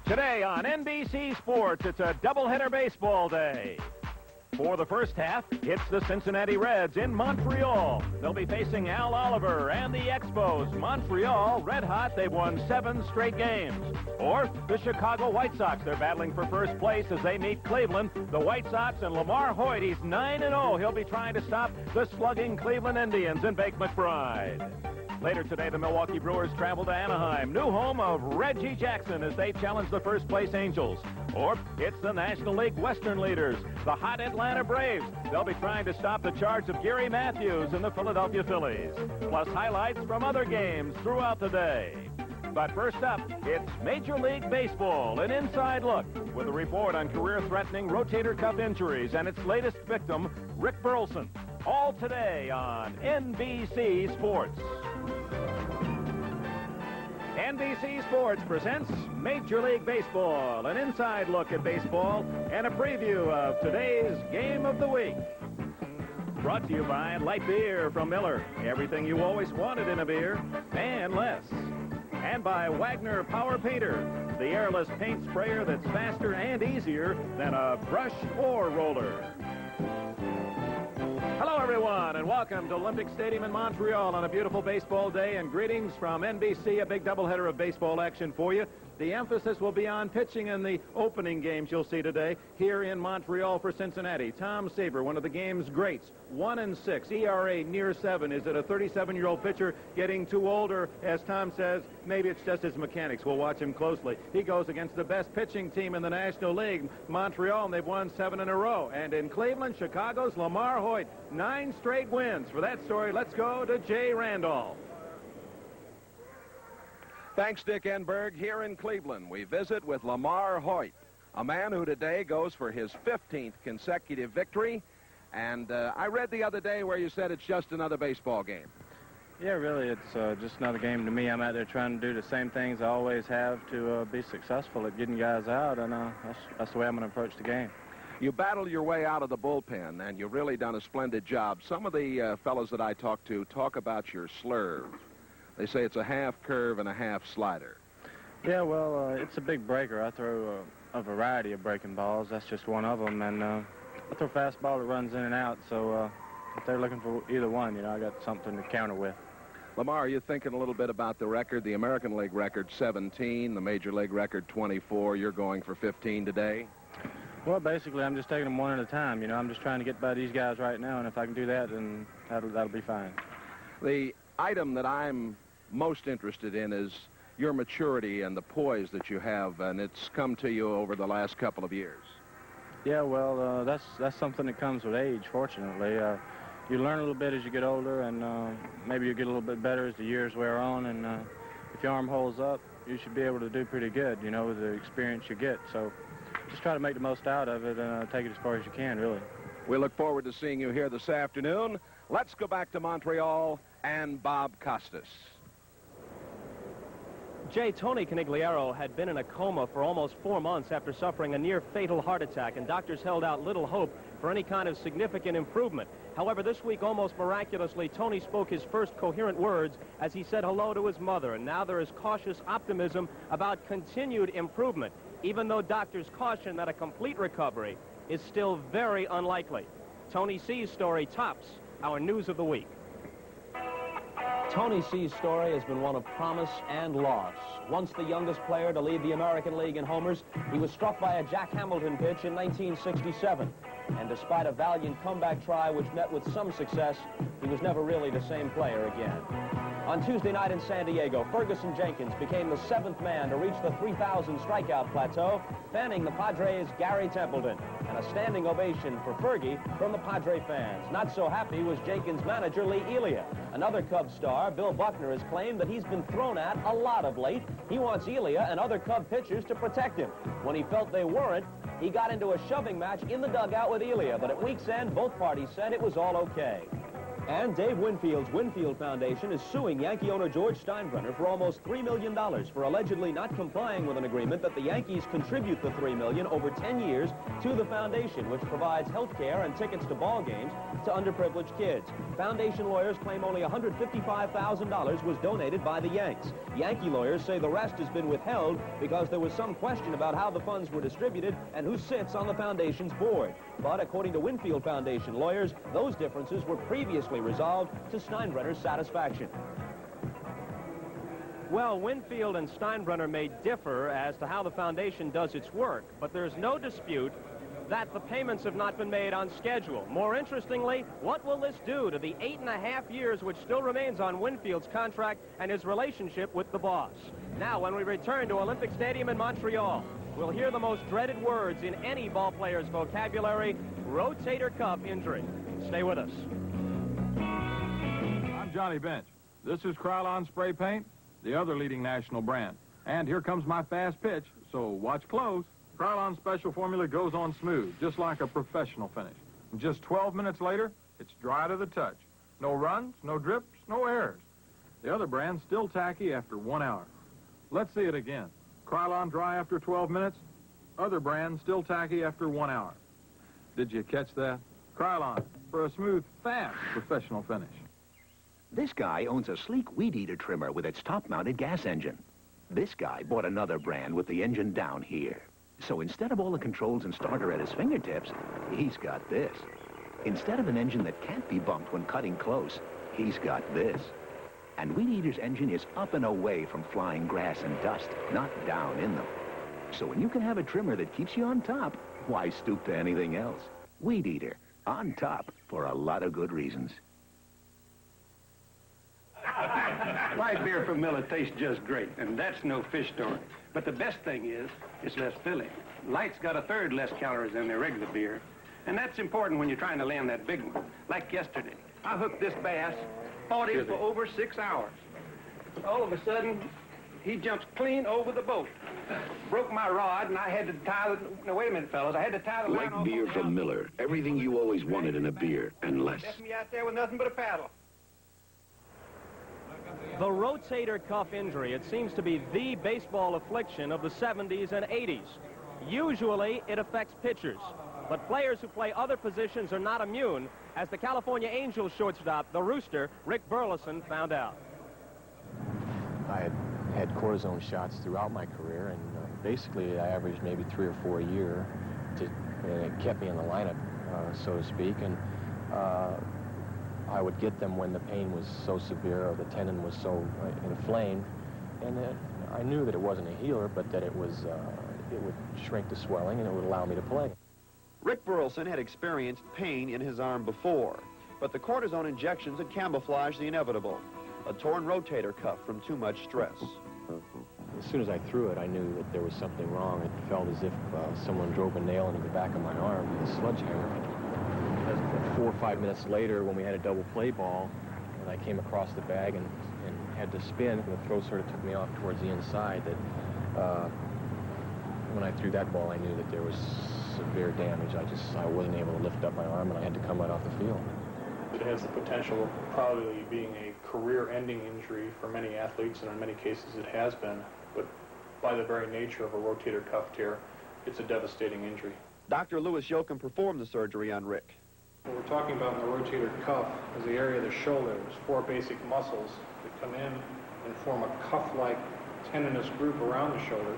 Today on NBC Sports, it's a doubleheader baseball day. For the first half, it's the Cincinnati Reds in Montreal. They'll be facing Al Oliver and the Expos. Montreal, red hot, they've won 7 straight games. Or the Chicago White Sox, they're battling for first place as they meet Cleveland. The White Sox and Lamar Hoyt, he's 9-0. He'll be trying to stop the slugging Cleveland Indians and Bake McBride. Later today, the Milwaukee Brewers travel to Anaheim, new home of Reggie Jackson, as they challenge the first-place Angels. Or it's the National League Western leaders, the hot Atlanta Braves. They'll be trying to stop the charge of Gary Matthews and the Philadelphia Phillies. Plus highlights from other games throughout the day. But first up, it's Major League Baseball, an inside look with a report on career-threatening rotator cuff injuries and its latest victim, Rick Burleson. All today on NBC Sports. NBC Sports presents Major League Baseball, an inside look at baseball and a preview of today's Game of the Week. Brought to you by Light Beer from Miller. Everything you always wanted in a beer, and less. And by Wagner Power Painter, the airless paint sprayer that's faster and easier than a brush or roller. Hello, everyone, and welcome to Olympic Stadium in Montreal on a beautiful baseball day, and greetings from NBC, a big doubleheader of baseball action for you. The emphasis will be on pitching in the opening games you'll see today here in Montreal for Cincinnati. Tom Seaver, one of the game's greats, 1-6, ERA near 7. Is it a 37-year-old pitcher getting too older? As Tom says, maybe it's just his mechanics. We'll watch him closely. He goes against the best pitching team in the National League, Montreal, and they've won 7 in a row. And in Cleveland, Chicago's Lamar Hoyt, 9 straight wins. For that story, let's go to Jay Randolph. Thanks, Dick Enberg. Here in Cleveland, we visit with Lamar Hoyt, a man who today goes for his 15th consecutive victory. And I read the other day where you said it's just another baseball game. Yeah, really, it's just another game to me. I'm out there trying to do the same things I always have to be successful at getting guys out, and that's the way I'm going to approach the game. You battled your way out of the bullpen, and you've really done a splendid job. Some of the fellows that I talk to talk about your slurve. They say it's a half curve and a half slider. Yeah, well, it's a big breaker. I throw a variety of breaking balls. That's just one of them. And I throw a fastball that runs in and out. So if they're looking for either one, you know, I got something to counter with. Lamar, are you thinking a little bit about the record? The American League record, 17. The Major League record, 24. You're going for 15 today? Well, basically, I'm just taking them one at a time. You know, I'm just trying to get by these guys right now. And if I can do that, then that'll be fine. The item that I'm most interested in is your maturity and the poise that you have, and it's come to you over the last couple of years. Yeah, well, that's something that comes with age, fortunately. You learn a little bit as you get older, and maybe you get a little bit better as the years wear on, and if your arm holds up, you should be able to do pretty good, you know, with the experience you get. So just try to make the most out of it and take it as far as you can, really. We look forward to seeing you here this afternoon. Let's go back to Montreal and Bob Costas. Jay, Tony Conigliaro had been in a coma for almost 4 months after suffering a near-fatal heart attack, and doctors held out little hope for any kind of significant improvement. However, this week, almost miraculously, Tony spoke his first coherent words as he said hello to his mother, and now there is cautious optimism about continued improvement, even though doctors caution that a complete recovery is still very unlikely. Tony C's story tops our news of the week. Tony C's story has been one of promise and loss. Once the youngest player to lead the American League in homers, he was struck by a Jack Hamilton pitch in 1967. And despite a valiant comeback try which met with some success, he was never really the same player again. On Tuesday night in San Diego, Ferguson Jenkins became the 7th man to reach the 3,000 strikeout plateau, fanning the Padres' Gary Templeton. And a standing ovation for Fergie from the Padre fans. Not so happy was Jenkins' manager, Lee Elia. Another Cubs star, Bill Buckner, has claimed that he's been thrown at a lot of late. He wants Elia and other Cub pitchers to protect him. When he felt they weren't, he got into a shoving match in the dugout with Elia. But at week's end, both parties said it was all okay. And Dave Winfield's Winfield Foundation is suing Yankee owner George Steinbrenner for almost $3 million for allegedly not complying with an agreement that the Yankees contribute the $3 million over 10 years to the foundation, which provides health care and tickets to ball games to underprivileged kids. Foundation lawyers claim only $155,000 was donated by the Yanks. Yankee lawyers say the rest has been withheld because there was some question about how the funds were distributed and who sits on the foundation's board. But according to Winfield Foundation lawyers, those differences were previously resolved to Steinbrenner's satisfaction. Well, Winfield and Steinbrenner may differ as to how the foundation does its work, but there's no dispute that the payments have not been made on schedule. More interestingly, what will this do to the 8.5 years which still remains on Winfield's contract and his relationship with the boss? Now, when we return to Olympic Stadium in Montreal, we'll hear the most dreaded words in any ballplayer's vocabulary: rotator cuff injury. Stay with us. I'm Johnny Bench. This is Krylon Spray Paint, the other leading national brand. And here comes my fast pitch, so watch close. Krylon Special Formula goes on smooth, just like a professional finish. And just 12 minutes later, it's dry to the touch. No runs, no drips, no errors. The other brand's still tacky after 1 hour. Let's see it again. Krylon dry after 12 minutes, other brand still tacky after 1 hour. Did you catch that? Krylon, for a smooth, fast professional finish. This guy owns a sleek weed eater trimmer with its top-mounted gas engine. This guy bought another brand with the engine down here. So instead of all the controls and starter at his fingertips, he's got this. Instead of an engine that can't be bumped when cutting close, he's got this. And Weed Eater's engine is up and away from flying grass and dust, not down in them. So when you can have a trimmer that keeps you on top, why stoop to anything else? Weed Eater, on top for a lot of good reasons. Light beer from Miller tastes just great, and that's no fish story. But the best thing is, it's less filling. Light's got 1/3 less calories than their regular beer, and that's important when you're trying to land that big one. Like yesterday, I hooked this bass, fought him for over 6 hours. All of a sudden, he jumps clean over the boat. Broke my rod, and I had to tie the... Now, wait a minute, fellas. I had to tie the line off. Like beer from Miller. Everything you always wanted in a beer, and less. Left me out there with nothing but a paddle. The rotator cuff injury, it seems to be the baseball affliction of the 70s and 80s. Usually, it affects pitchers, but players who play other positions are not immune, as the California Angels shortstop, the Rooster, Rick Burleson, found out. I had cortisone shots throughout my career, and basically I averaged maybe 3 or 4 a year. And it kept me in the lineup, so to speak, and I would get them when the pain was so severe or the tendon was so inflamed, and I knew that it wasn't a healer, but that it would shrink the swelling and it would allow me to play. Rick Burleson had experienced pain in his arm before, but the cortisone injections had camouflaged the inevitable, a torn rotator cuff from too much stress. As soon as I threw it, I knew that there was something wrong. It felt as if someone drove a nail into the back of my arm with a sledgehammer. 4 or 5 minutes later, when we had a double play ball, and I came across the bag and had to spin, and the throw sort of took me off towards the inside, that when I threw that ball, I knew that there was severe damage. I wasn't able to lift up my arm, and I had to come right off the field. It has the potential of probably being a career-ending injury for many athletes, and in many cases it has been, but by the very nature of a rotator cuff tear, it's a devastating injury. Dr. Louis Yoakum performed the surgery on Rick. What we're talking about in the rotator cuff is the area of the shoulder. There's 4 basic muscles that come in and form a cuff-like tendinous group around the shoulder,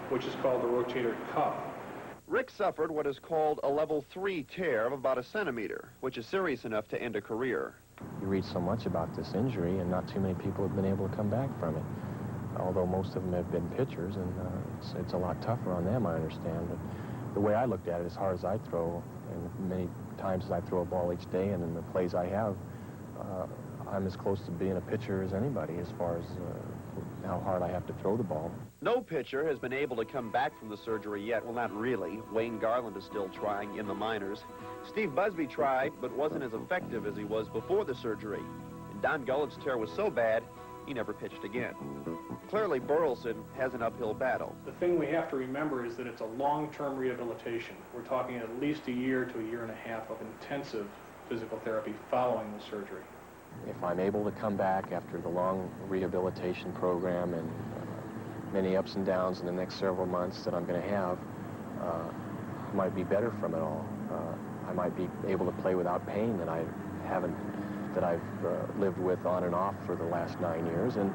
which is called the rotator cuff. Rick suffered what is called a level 3 tear of about 1 centimeter, which is serious enough to end a career. You read so much about this injury, and not too many people have been able to come back from it, although most of them have been pitchers, and it's a lot tougher on them, I understand. But the way I looked at it, as hard as I throw, and many times as I throw a ball each day, and in the plays I have, I'm as close to being a pitcher as anybody as far as how hard I have to throw the ball. No pitcher has been able to come back from the surgery yet. Well, not really. Wayne Garland is still trying in the minors. Steve Busby tried, but wasn't as effective as he was before the surgery. And Don Gullett's tear was so bad, he never pitched again. Clearly, Burleson has an uphill battle. The thing we have to remember is that it's a long-term rehabilitation. We're talking at least a year to 1.5 years of intensive physical therapy following the surgery. if I'm able to come back after the long rehabilitation program and many ups and downs in the next several months that I'm going to have, I might be better from it all. I might be able to play without pain that I've lived with on and off for the last 9 years, and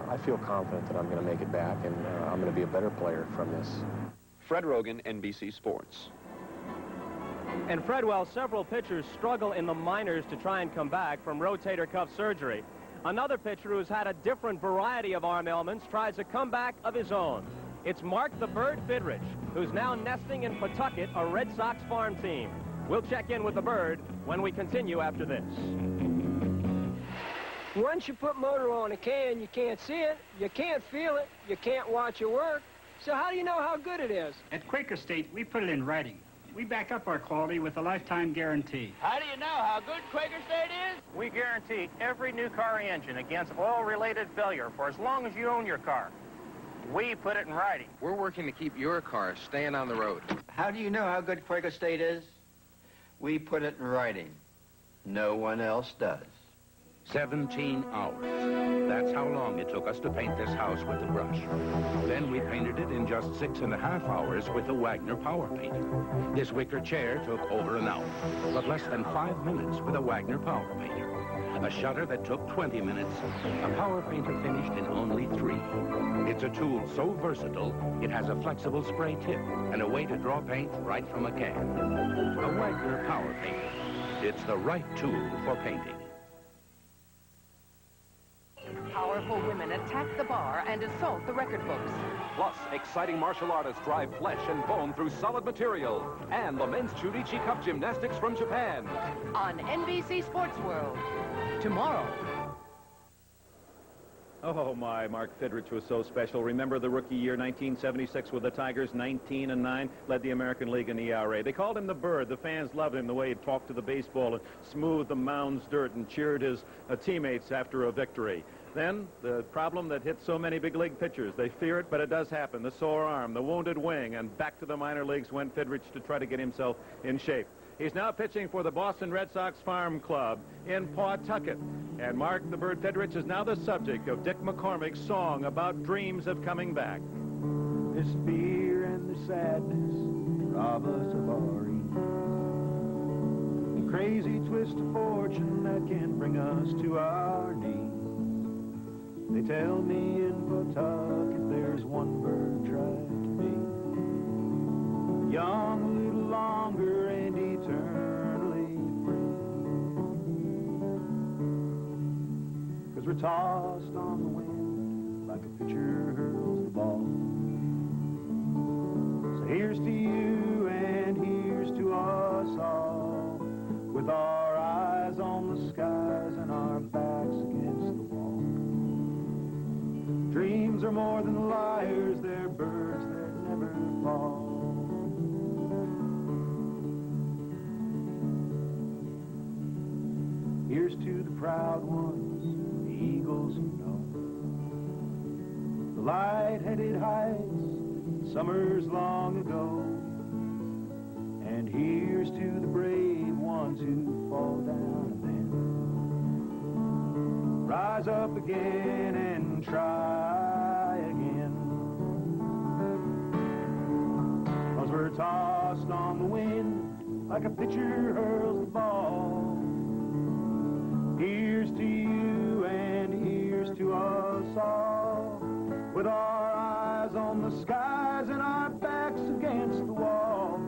I feel confident that I'm going to make it back, and I'm going to be a better player from this. Fred Rogan, NBC Sports. And Fred, while several pitchers struggle in the minors to try and come back from rotator cuff surgery, another pitcher who's had a different variety of arm ailments tries a comeback of his own. It's Mark the Bird Fidrich, who's now nesting in Pawtucket, a Red Sox farm team. We'll check in with the Bird when we continue after this. Once you put motor on a can, you can't see it, you can't feel it, you can't watch it work. So how do you know how good it is? At Quaker State, we put it in writing. We back up our quality with a lifetime guarantee. How do you know how good Quaker State is? We guarantee every new car engine against oil-related failure for as long as you own your car. We put it in writing. We're working to keep your car staying on the road. How do you know how good Quaker State is? We put it in writing. No one else does. 17 hours. That's how long it took us to paint this house with the brush. Then we painted it in just 6.5 hours with the Wagner Power Painter. This wicker chair took over an hour, but less than 5 minutes with a Wagner Power Painter. A shutter that took 20 minutes, a power painter finished in only 3. It's a tool so versatile, it has a flexible spray tip and a way to draw paint right from a can. A Wagner Power Painter. It's the right tool for painting. Powerful women attack the bar and assault the record books. Plus, exciting martial artists drive flesh and bone through solid material. And the men's Churichi Cup gymnastics from Japan. On NBC Sports World. Tomorrow. Oh, my, Mark Fidrich was so special. Remember the rookie year, 1976, with the Tigers, 19-9, led the American League in ERA. They called him the Bird. The fans loved him, the way he talked to the baseball and smoothed the mound's dirt and cheered his teammates after a victory. Then, the problem that hits so many big league pitchers. They fear it, but it does happen. The sore arm, the wounded wing, and back to the minor leagues went Fidrich to try to get himself in shape. He's now pitching for the Boston Red Sox Farm Club in Pawtucket. And Mark the Bird Fidrich is now the subject of Dick McCormick's song about dreams of coming back. This fear and the sadness rob us of our ease. The crazy twist of fortune that can bring us to our knees. They tell me in Pawtucket there's one bird tried to be young a little longer and eternally free. 'Cause we're tossed on the wind like a pitcher hurls the ball. So here's to you and here's to us all, with our eyes on the skies and our backs against the wall. Dreams are more than liars, they're birds that never fall. Here's to the proud ones, the eagles who know the light-headed heights, summers long ago. And here's to the brave ones who fall down and then rise up again and try again. 'Cause we're tossed on the wind like a pitcher hurls the ball. Here's to you and here's to us all, with our eyes on the skies and our backs against the wall.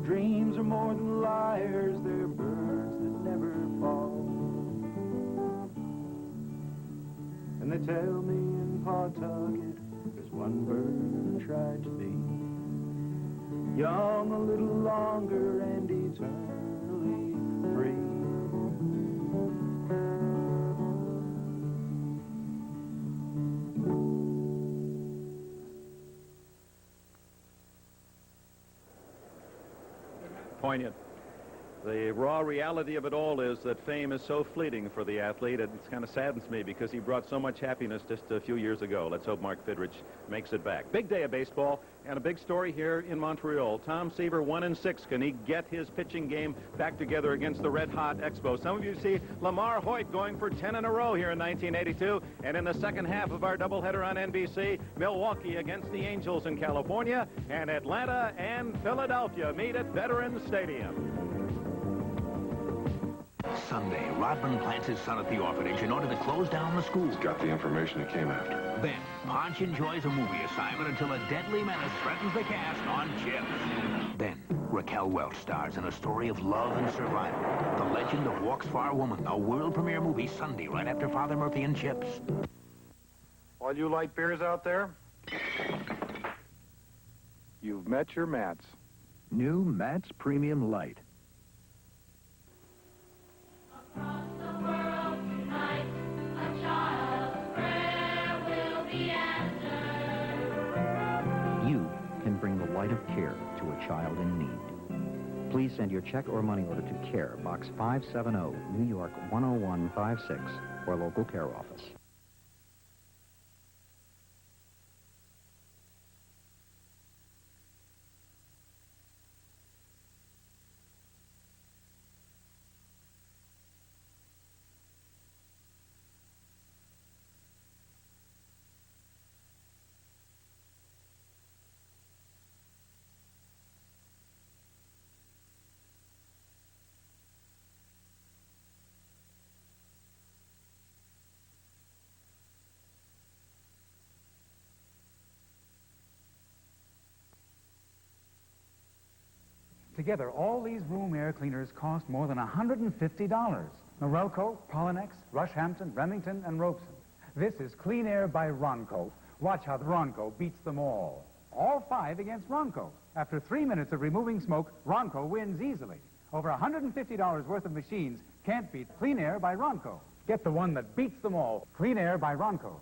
Dreams are more than liars, they're birds that never fall. And they tell me in Pawtucket there's one bird that tried to be young a little longer and eternally free. Poignant. The raw reality of it all is that fame is so fleeting for the athlete. It kind of saddens me because he brought so much happiness just a few years ago. Let's hope Mark Fidrich makes it back. Big day of baseball and a big story here in Montreal. Tom Seaver 1-6. Can he get his pitching game back together against the red-hot Expos? Some of you see Lamar Hoyt going for 10 in a row here in 1982. And in the second half of our doubleheader on NBC, Milwaukee against the Angels in California, and Atlanta and Philadelphia meet at Veterans Stadium. Sunday, Rodman plants his son at the orphanage in order to close down the school. He's got the information that came after. Then, Ponch enjoys a movie assignment until a deadly menace threatens the cast on chips. Then, Raquel Welch stars in a story of love and survival. The Legend of Walks Far Woman, a world premiere movie Sunday right after Father Murphy and Chips. All you light beers out there, you've met your Mats. New Mats Premium Light. You can bring the light of care to a child in need. Please send your check or money order to CARE, Box 570, New York 10156, or local care office. Together, all these room air cleaners cost more than $150. Norelco, Pollenex, Rushhampton, Remington, and Robeson. This is Clean Air by Ronco. Watch how the Ronco beats them all. All 5 against Ronco. After 3 minutes of removing smoke, Ronco wins easily. Over $150 worth of machines can't beat Clean Air by Ronco. Get the one that beats them all. Clean Air by Ronco.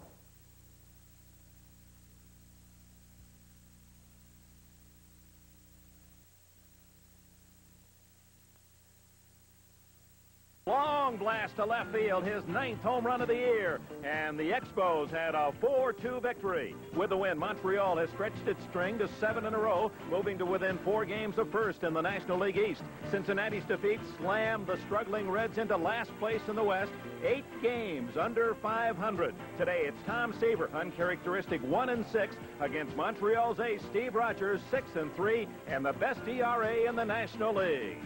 Long blast to left field, his 9th home run of the year. And the Expos had a 4-2 victory. With the win, Montreal has stretched its string to 7 in a row, moving to within 4 games of first in the National League East. Cincinnati's defeat slammed the struggling Reds into last place in the West, 8 games under 500. Today, it's Tom Seaver, uncharacteristic 1-6 against Montreal's ace, Steve Rogers, 6-3, and the best ERA in the National League.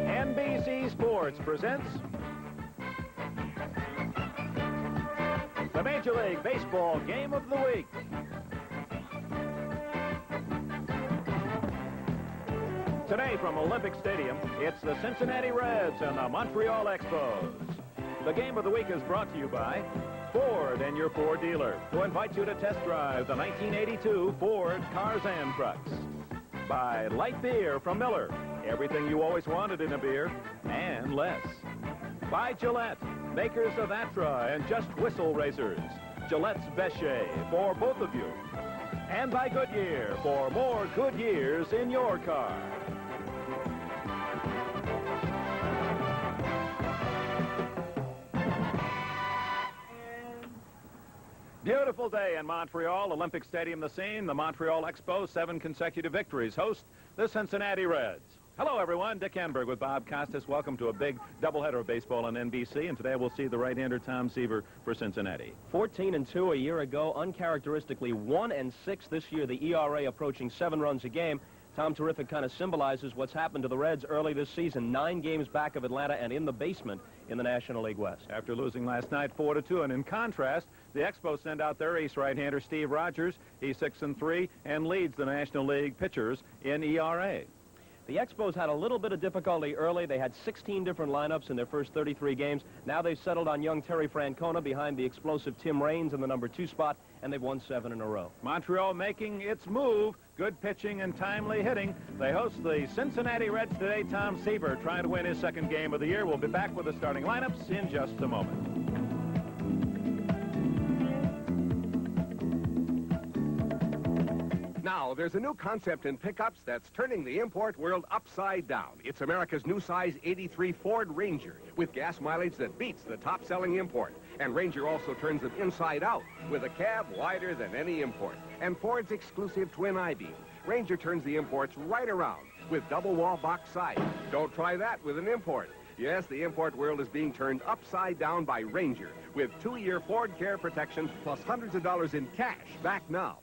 NBC Sports presents the Major League Baseball Game of the Week. Today from Olympic Stadium, it's the Cincinnati Reds and the Montreal Expos. The Game of the Week is brought to you by Ford and your Ford dealer, who invites you to test drive the 1982 Ford Cars and Trucks. By Light Beer from Miller. Everything you always wanted in a beer, and less. By Gillette, makers of Atra and Just Whistle razors. Gillette's best shave for both of you. And by Goodyear, for more good years in your car. Beautiful day in Montreal. Olympic Stadium the scene. The Montreal Expos, 7 consecutive victories. Host the Cincinnati Reds. Hello, everyone. Dick Enberg with Bob Costas. Welcome to a big doubleheader of baseball on NBC. And today we'll see the right-hander Tom Seaver for Cincinnati. 14-2 a year ago. Uncharacteristically 1-6 this year. The ERA approaching 7 runs a game. Tom Terrific kind of symbolizes what's happened to the Reds early this season. 9 games back of Atlanta and in the basement in the National League West. After losing last night 4-2, and in contrast, the Expos send out their ace right-hander Steve Rogers. He's 6-3 and leads the National League pitchers in ERA. The Expos had a little bit of difficulty early. They had 16 different lineups in their first 33 games. Now they've settled on young Terry Francona behind the explosive Tim Raines in the number 2 spot, and they've won 7 in a row. Montreal making its move. Good pitching and timely hitting. They host the Cincinnati Reds today. Tom Seaver trying to win his 2nd game of the year. We'll be back with the starting lineups in just a moment. Now, there's a new concept in pickups that's turning the import world upside down. It's America's new size 83 Ford Ranger with gas mileage that beats the top-selling import. And Ranger also turns them inside out with a cab wider than any import. And Ford's exclusive twin I-beam. Ranger turns the imports right around with double-wall box sides. Don't try that with an import. Yes, the import world is being turned upside down by Ranger with 2-year Ford Care protection plus hundreds of dollars in cash back now.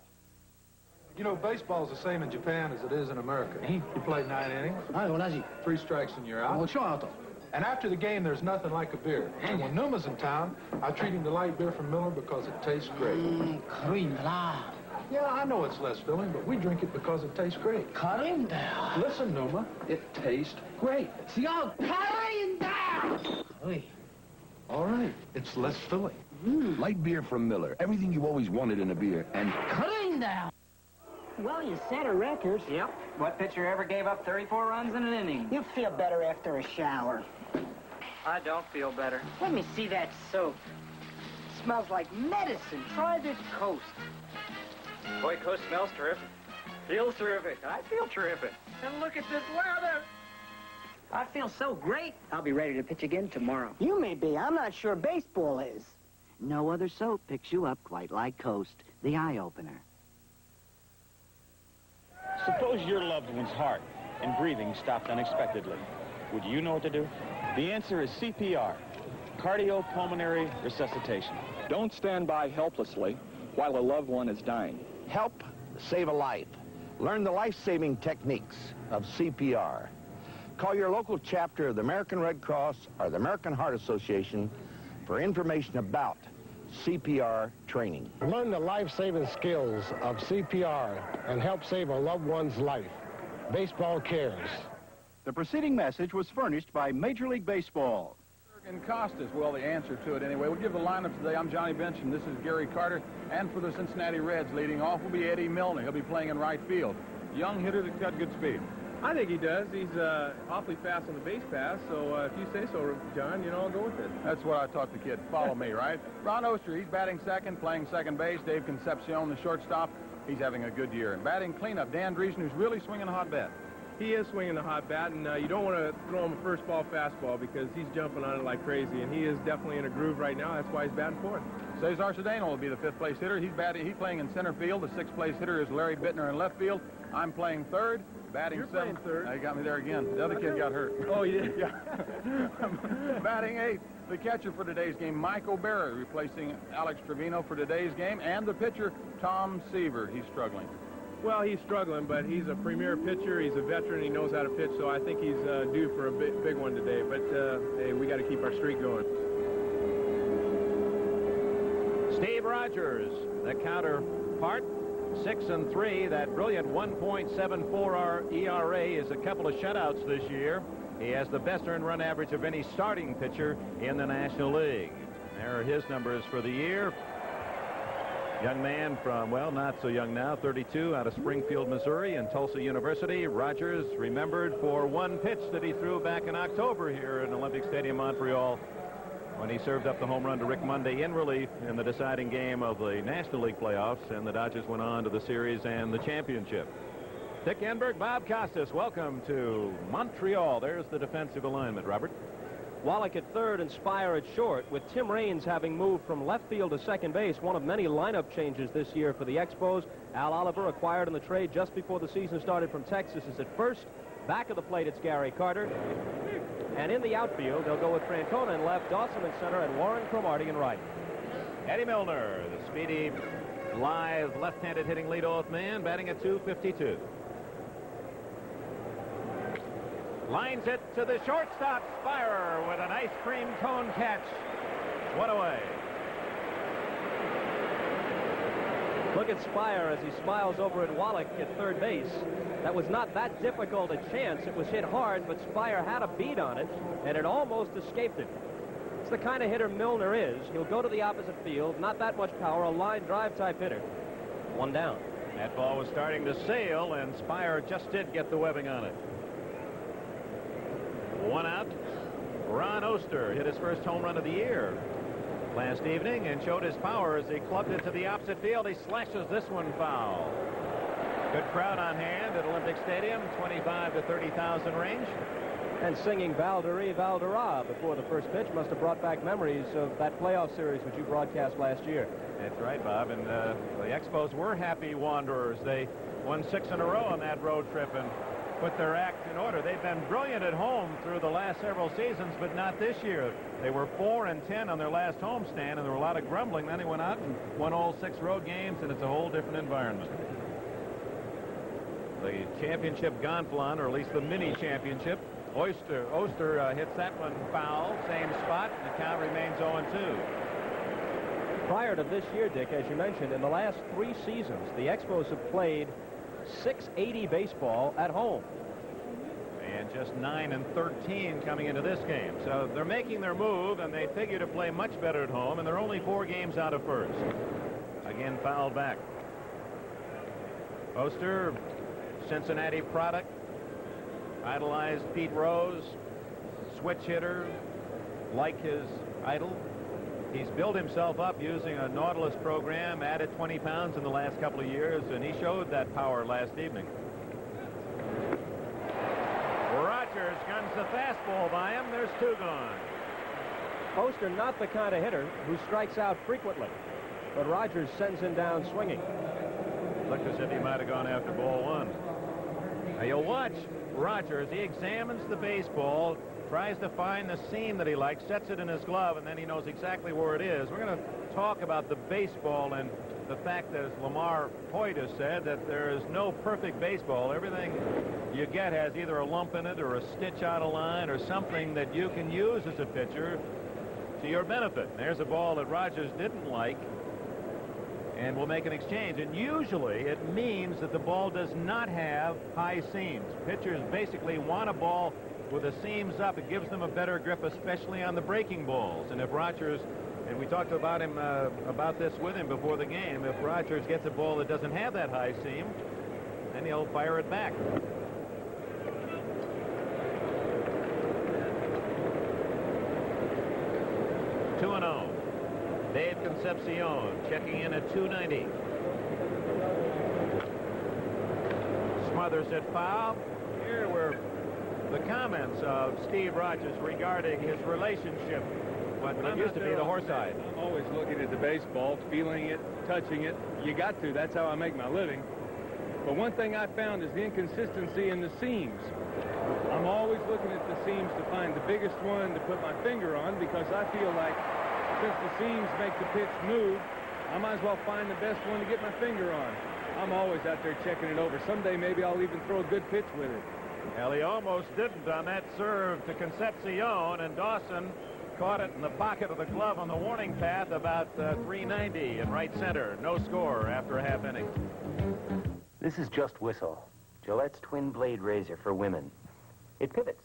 You know, baseball's the same in Japan as it is in America. You play 9 innings. 3 strikes and you're out. And after the game, there's nothing like a beer. And when Numa's in town, I treat him to light beer from Miller because it tastes great. Yeah, I know it's less filling, but we drink it because it tastes great. Listen, Numa, it tastes great. All right, it's less filling. Light beer from Miller. Everything you always wanted in a beer. And Well, you set a record. Yep. What pitcher ever gave up 34 runs in an inning? You feel better after a shower. I don't feel better. Let me see that soap. Smells like medicine. Try this Coast. Boy, Coast smells terrific. Feels terrific. I feel terrific. And look at this weather. I feel so great. I'll be ready to pitch again tomorrow. You may be. I'm not sure baseball is. No other soap picks you up quite like Coast, the eye-opener. Suppose your loved one's heart and breathing stopped unexpectedly. Would you know what to do? The answer is CPR, cardiopulmonary resuscitation. Don't stand by helplessly while a loved one is dying. Help save a life. Learn the life-saving techniques of CPR. Call your local chapter of the American Red Cross or the American Heart Association for information about CPR training. Learn the life-saving skills of CPR and help save a loved one's life. Baseball cares. The preceding message was furnished by Major League Baseball. And Costas, well, the answer to it anyway. We'll give the lineup today. I'm Johnny Bench, and this is Gary Carter. And for the Cincinnati Reds, leading off will be Eddie Milner. He'll be playing in right field. Young hitter that's got good speed. I think he does. He's awfully fast on the base pass, so if you say so, John, I'll go with it. That's what I taught the kid. Follow me, right? Ron Oster, he's batting second, playing second base. Dave Concepcion, the shortstop, he's having a good year. And batting cleanup, Dan Driesen, who's really swinging a hot bat. He is swinging the hot bat, and you don't want to throw him a first ball fastball because he's jumping on it like crazy, and he is definitely in a groove right now. That's why he's batting fourth. Cesar Cedeno will be the fifth-place hitter. He's playing in center field. The sixth-place hitter is Larry Bittner in left field. I'm playing third. Batting You're seventh. Playing third. He got me there again. The other kid got hurt. Oh, he did? Yeah. Batting eighth. The catcher for today's game, Michael Berry, replacing Alex Trevino for today's game. And the pitcher, Tom Seaver. He's struggling. Well, he's struggling, but he's a premier pitcher. He's a veteran. He knows how to pitch, so I think he's due for a big one today. But, hey, we got to keep our streak going. Steve Rogers, the counterpart, 6-3. That brilliant 1.74 ERA is a couple of shutouts this year. He has the best earned run average of any starting pitcher in the National League. There are his numbers for the year. Young man from, well, not so young now, 32, out of Springfield, Missouri, and Tulsa University. Rogers remembered for one pitch that he threw back in October here in Olympic Stadium, Montreal, when he served up the home run to Rick Monday in relief in the deciding game of the National League playoffs, and the Dodgers went on to the series and the championship. Dick Enberg, Bob Costas, welcome to Montreal. There's the defensive alignment, Robert. Wallach at third and Spire at short, with Tim Raines having moved from left field to second base, one of many lineup changes this year for the Expos. Al Oliver, acquired in the trade just before the season started from Texas, is at first. Back of the plate, it's Gary Carter. And in the outfield, they'll go with Francona in left, Dawson in center, and Warren Cromartie in right. Eddie Milner, the speedy, live, left-handed hitting leadoff man, batting at .252. Lines it to the shortstop, Spire, with an ice cream cone catch. One away. Look at Spire as he smiles over at Wallach at third base. That was not that difficult a chance. It was hit hard, but Spire had a beat on it, and it almost escaped him. It's the kind of hitter Milner is. He'll go to the opposite field, not that much power, a line drive type hitter. One down. That ball was starting to sail, and Spire just did get the webbing on it. One out. Ron Oster hit his first home run of the year last evening and showed his power as he clubbed it to the opposite field. He slashes this one foul. Good crowd on hand at Olympic Stadium, 25 to 30,000 range. And singing Valderie Valdera before the first pitch must have brought back memories of that playoff series which you broadcast last year. That's right, Bob. And the Expos were happy wanderers. They won 6 in a row on that road trip and put their act in order. They've been brilliant at home through the last several seasons, but not this year. They were 4-10 on their last homestand, and there were a lot of grumbling. Then they went out and won all 6 road games, and it's a whole different environment. The championship gonfalon, or at least the mini championship, Oster hits that one foul, same spot, and the count remains 0-2. Prior to this year, Dick, as you mentioned, in the last 3 seasons, the Expos have played .680 baseball at home. And just 9-13 coming into this game. So they're making their move, and they figure to play much better at home, and they're only 4 games out of first. Again, fouled back. Oster, Cincinnati product, idolized Pete Rose, switch hitter, like his idol. He's built himself up using a Nautilus program, added 20 pounds in the last couple of years, and he showed that power last evening. Rogers guns the fastball by him. There's 2 gone. Oster not the kind of hitter who strikes out frequently, but Rogers sends him down swinging. Looked as if he might have gone after ball 1. Now you'll watch Rogers. He examines the baseball, tries to find the seam that he likes, sets it in his glove, and then he knows exactly where it is. We're going to talk about the baseball and the fact that, as Lamar Hoyt has said, that there is no perfect baseball. Everything you get has either a lump in it or a stitch out of line or something that you can use as a pitcher to your benefit. There's a ball that Rogers didn't like, and we'll make an exchange. And usually it means that the ball does not have high seams. Pitchers basically want a ball with the seams up. It gives them a better grip, especially on the breaking balls. And if Rogers, and we talked about him about this with him before the game, if Rogers gets a ball that doesn't have that high seam, then he'll fire it back. Dave Concepcion checking in at 290. Smothers it foul. Here were the comments of Steve Rogers regarding his relationship, what used to be the Horseye. I'm always looking at the baseball, feeling it, touching it. You got to. That's how I make my living. But one thing I found is the inconsistency in the seams. I'm always looking at the seams to find the biggest one to put my finger on, because I feel like since the seams make the pitch move, I might as well find the best one to get my finger on. I'm always out there checking it over. Someday maybe I'll even throw a good pitch with it. Well, he almost didn't on that serve to Concepcion, and Dawson caught it in the pocket of the glove on the warning path about 390 in right center. No score after a half inning. This is Just Whistle, Gillette's twin blade razor for women. It pivots,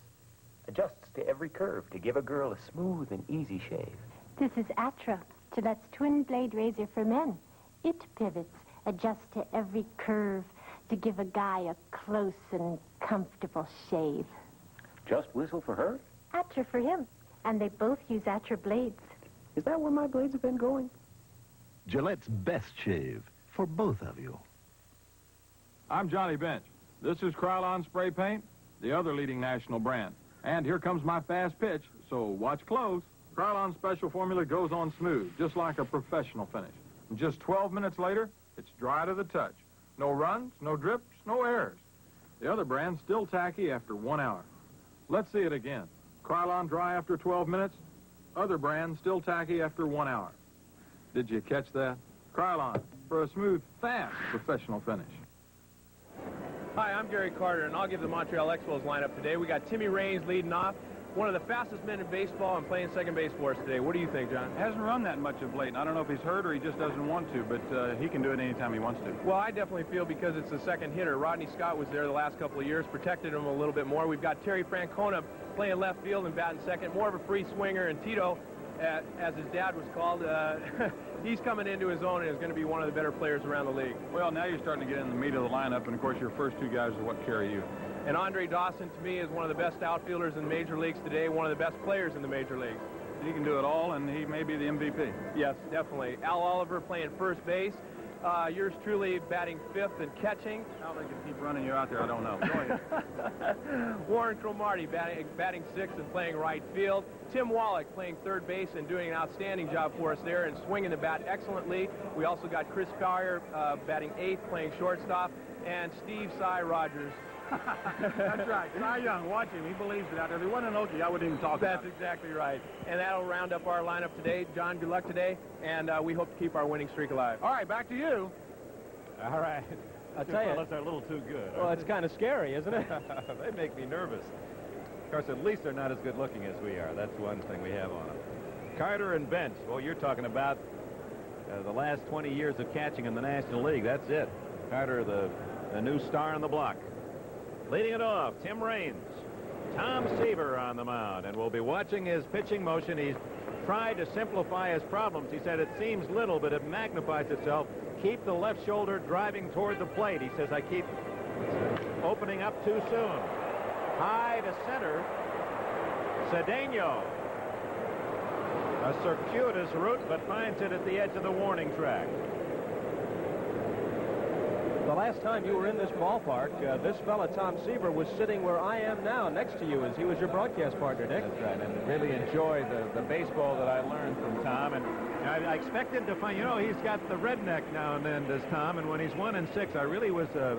adjusts to every curve to give a girl a smooth and easy shave. This is Atra, Gillette's twin blade razor for men. It pivots, adjusts to every curve to give a guy a close and comfortable shave. Just Whistle for her? Atra for him. And they both use Atra blades. Is that where my blades have been going? Gillette's best shave for both of you. I'm Johnny Bench. This is Krylon Spray Paint, the other leading national brand. And here comes my fast pitch, so watch close. Krylon Special Formula goes on smooth, just like a professional finish. And just 12 minutes later, it's dry to the touch. No runs, no drips, no errors. The other brand's still tacky after 1 hour. Let's see it again. Krylon dry after 12 minutes. Other brand still tacky after 1 hour. Did you catch that? Krylon, for a smooth, fast professional finish. Hi, I'm Gary Carter, and I'll give the Montreal Expos lineup today. We got Timmy Raines leading off, one of the fastest men in baseball and playing second base for us today. What do you think, John? Hasn't run that much of late. I don't know if he's hurt or he just doesn't want to, but he can do it anytime he wants to. Well, I definitely feel because it's the second hitter. Rodney Scott was there the last couple of years, protected him a little bit more. We've got Terry Francona playing left field and batting second, more of a free swinger, and Tito, as his dad was called, he's coming into his own and is going to be one of the better players around the league. Well, now you're starting to get in the meat of the lineup, and of course your first 2 guys are what carry you. And Andre Dawson, to me, is one of the best outfielders in the major leagues today, one of the best players in the major leagues. He can do it all, and he may be the MVP. Yes, definitely. Al Oliver playing first base. Yours truly batting 5th and catching. How they can keep running you out there, I don't know. Go ahead. Warren Cromartie batting 6th and playing right field. Tim Wallach playing 3rd base and doing an outstanding job for us there and swinging the bat excellently. We also got Chris Collier batting 8th, playing shortstop, and Steve Cy Rogers. That's right. Cy Young, watch him. He believes it out there. If he wasn't an Okie, I wouldn't even talk about it. That's exactly right. And that'll round up our lineup today. John, good luck today, and we hope to keep our winning streak alive. All right, back to you. All right. I'll tell you. Fellas are a little too good. Well, it's kind of scary, isn't it? They make me nervous. Of course, at least they're not as good looking as we are. That's one thing we have on them. Carter and Bench. Well, you're talking about the last 20 years of catching in the National League. That's it. Carter, the new star on the block. Leading it off, Tim Raines. Tom Seaver on the mound, and we'll be watching his pitching motion. He's tried to simplify his problems. He said it seems little, but it magnifies itself. Keep the left shoulder driving toward the plate. He says, I keep opening up too soon. High to center. Cedeno. A circuitous route, but finds it at the edge of the warning track. The last time you were in this ballpark, this fella, Tom Seaver, was sitting where I am now, next to you, as he was your broadcast partner, Dick. That's right, and really enjoyed the baseball that I learned from Tom. And I expected to find, he's got the redneck now and then, does Tom, and when he's 1-6,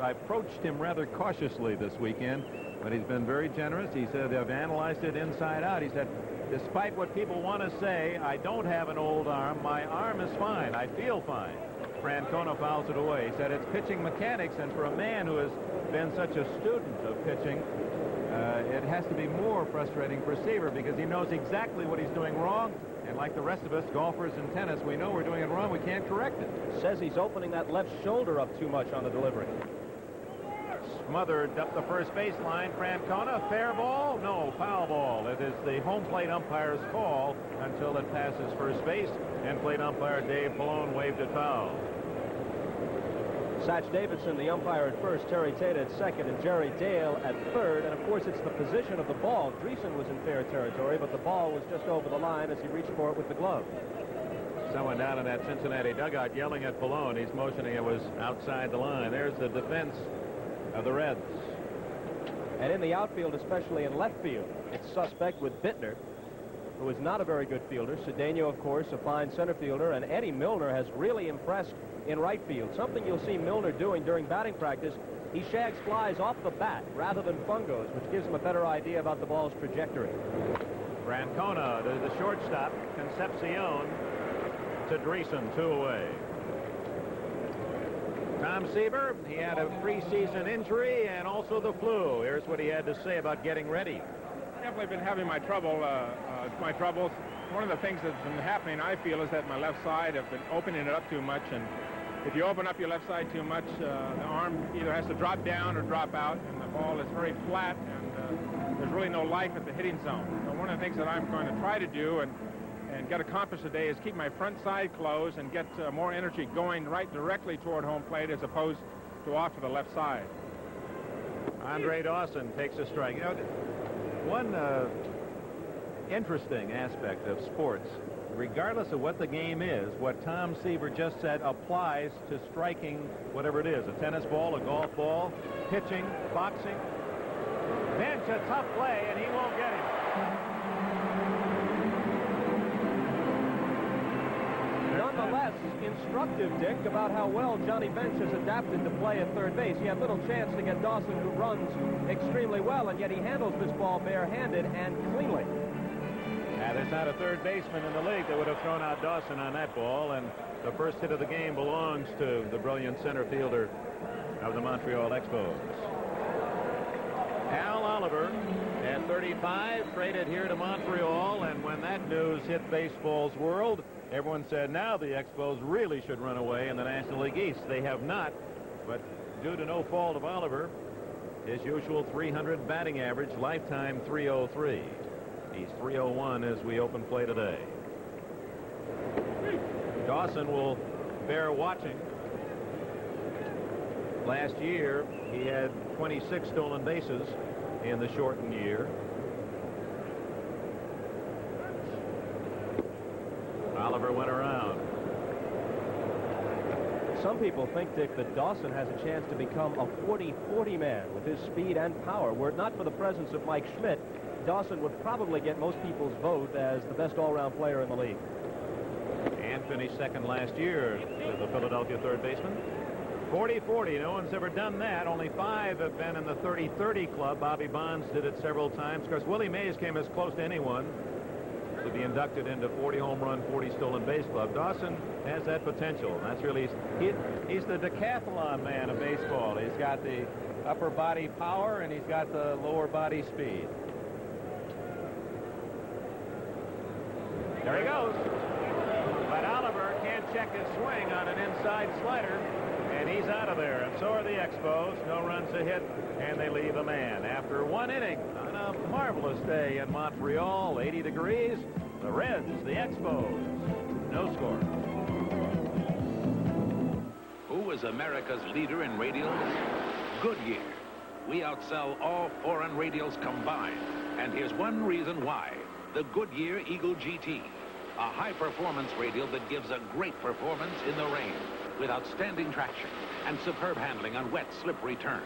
I approached him rather cautiously this weekend, but he's been very generous. He said, I've analyzed it inside out. He said, despite what people want to say, I don't have an old arm. My arm is fine. I feel fine. Francona fouls it away. He said it's pitching mechanics, and for a man who has been such a student of pitching, it has to be more frustrating for Seaver because he knows exactly what he's doing wrong, and like the rest of us, golfers and tennis, we know we're doing it wrong. We can't correct it. Says he's opening that left shoulder up too much on the delivery. Smothered up the first baseline. Francona, fair ball? No, foul ball. It is the home plate umpire's call until it passes first base, and plate umpire Dave Pallone waved it foul. Satch Davidson, the umpire at first, Terry Tate at second, and Jerry Dale at third. And, of course, it's the position of the ball. Dreesen was in fair territory, but the ball was just over the line as he reached for it with the glove. Someone down in that Cincinnati dugout yelling at Pallone. He's motioning it was outside the line. There's the defense of the Reds. And in the outfield, especially in left field, it's suspect with Bittner, who is not a very good fielder. Cedeno, of course, a fine center fielder, and Eddie Milner has really impressed in right field. Something you'll see Milner doing during batting practice, he shags flies off the bat rather than fungos, which gives him a better idea about the ball's trajectory. Francona to the shortstop, Concepcion to Dreesen, 2 away. Tom Seaver, he had a preseason injury and also the flu. Here's what he had to say about getting ready. I've definitely been having my troubles. One of the things that's been happening, I feel, is that my left side have been opening it up too much, and if you open up your left side too much, the arm either has to drop down or drop out, and the ball is very flat, and there's really no life at the hitting zone. So one of the things that I'm going to try to do and get accomplished today is keep my front side closed and get more energy going right directly toward home plate as opposed to off to the left side. Andre Dawson takes a strike. One interesting aspect of sports, regardless of what the game is, what Tom Seaver just said applies to striking whatever it is, a tennis ball, a golf ball, pitching, boxing. Bench, a tough play, and he won't get him. Nonetheless, instructive, Dick, about how well Johnny Bench has adapted to play at third base. He had little chance to get Dawson, who runs extremely well, and yet he handles this ball barehanded and cleanly. Now, there's not a third baseman in the league that would have thrown out Dawson on that ball, and the first hit of the game belongs to the brilliant center fielder of the Montreal Expos. Al Oliver, at 35, traded here to Montreal, and when that news hit baseball's world, everyone said now the Expos really should run away in the National League East. They have not, but due to no fault of Oliver, his usual 300 batting average, lifetime 303. He's 301 as we open play today. Dawson will bear watching. Last year, he had 26 stolen bases in the shortened year. Oliver went around. Some people think, Dick, that Dawson has a chance to become a 40-40 man with his speed and power. Were it not for the presence of Mike Schmidt, Dawson would probably get most people's vote as the best all-round player in the league. And finished second last year to the Philadelphia third baseman. 40-40, no one's ever done that. Only 5 have been in the 30-30 club. Bobby Bonds did it several times. Of course, Willie Mays came as close to anyone to be inducted into 40 home run, 40 stolen base club. Dawson has that potential. That's really, he's the decathlon man of baseball. He's got the upper body power and he's got the lower body speed. There he goes. But Oliver can't check his swing on an inside slider, and he's out of there. And so are the Expos. No runs a hit, and they leave a man. After 1 inning on a marvelous day in Montreal, 80 degrees, the Reds, the Expos, no score. Who is America's leader in radials? Goodyear. We outsell all foreign radials combined. And here's one reason why. The Goodyear Eagle GT. A high-performance radial that gives a great performance in the rain with outstanding traction and superb handling on wet, slippery turns.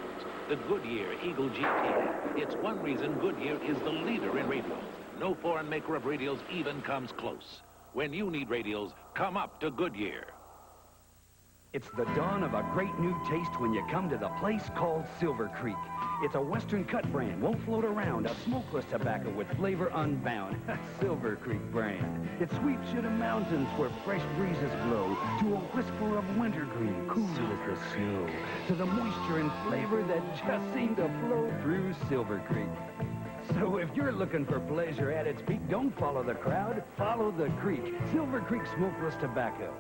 The Goodyear Eagle GT. It's one reason Goodyear is the leader in radials. No foreign maker of radials even comes close. When you need radials, come up to Goodyear. It's the dawn of a great new taste when you come to the place called Silver Creek. It's a Western cut brand, won't float around, a smokeless tobacco with flavor unbound. Silver Creek brand. It sweeps you to mountains where fresh breezes blow, to a whisper of wintergreen, cool as the snow, to the moisture and flavor that just seem to flow through Silver Creek. So if you're looking for pleasure at its peak, don't follow the crowd, follow the creek. Silver Creek smokeless tobacco.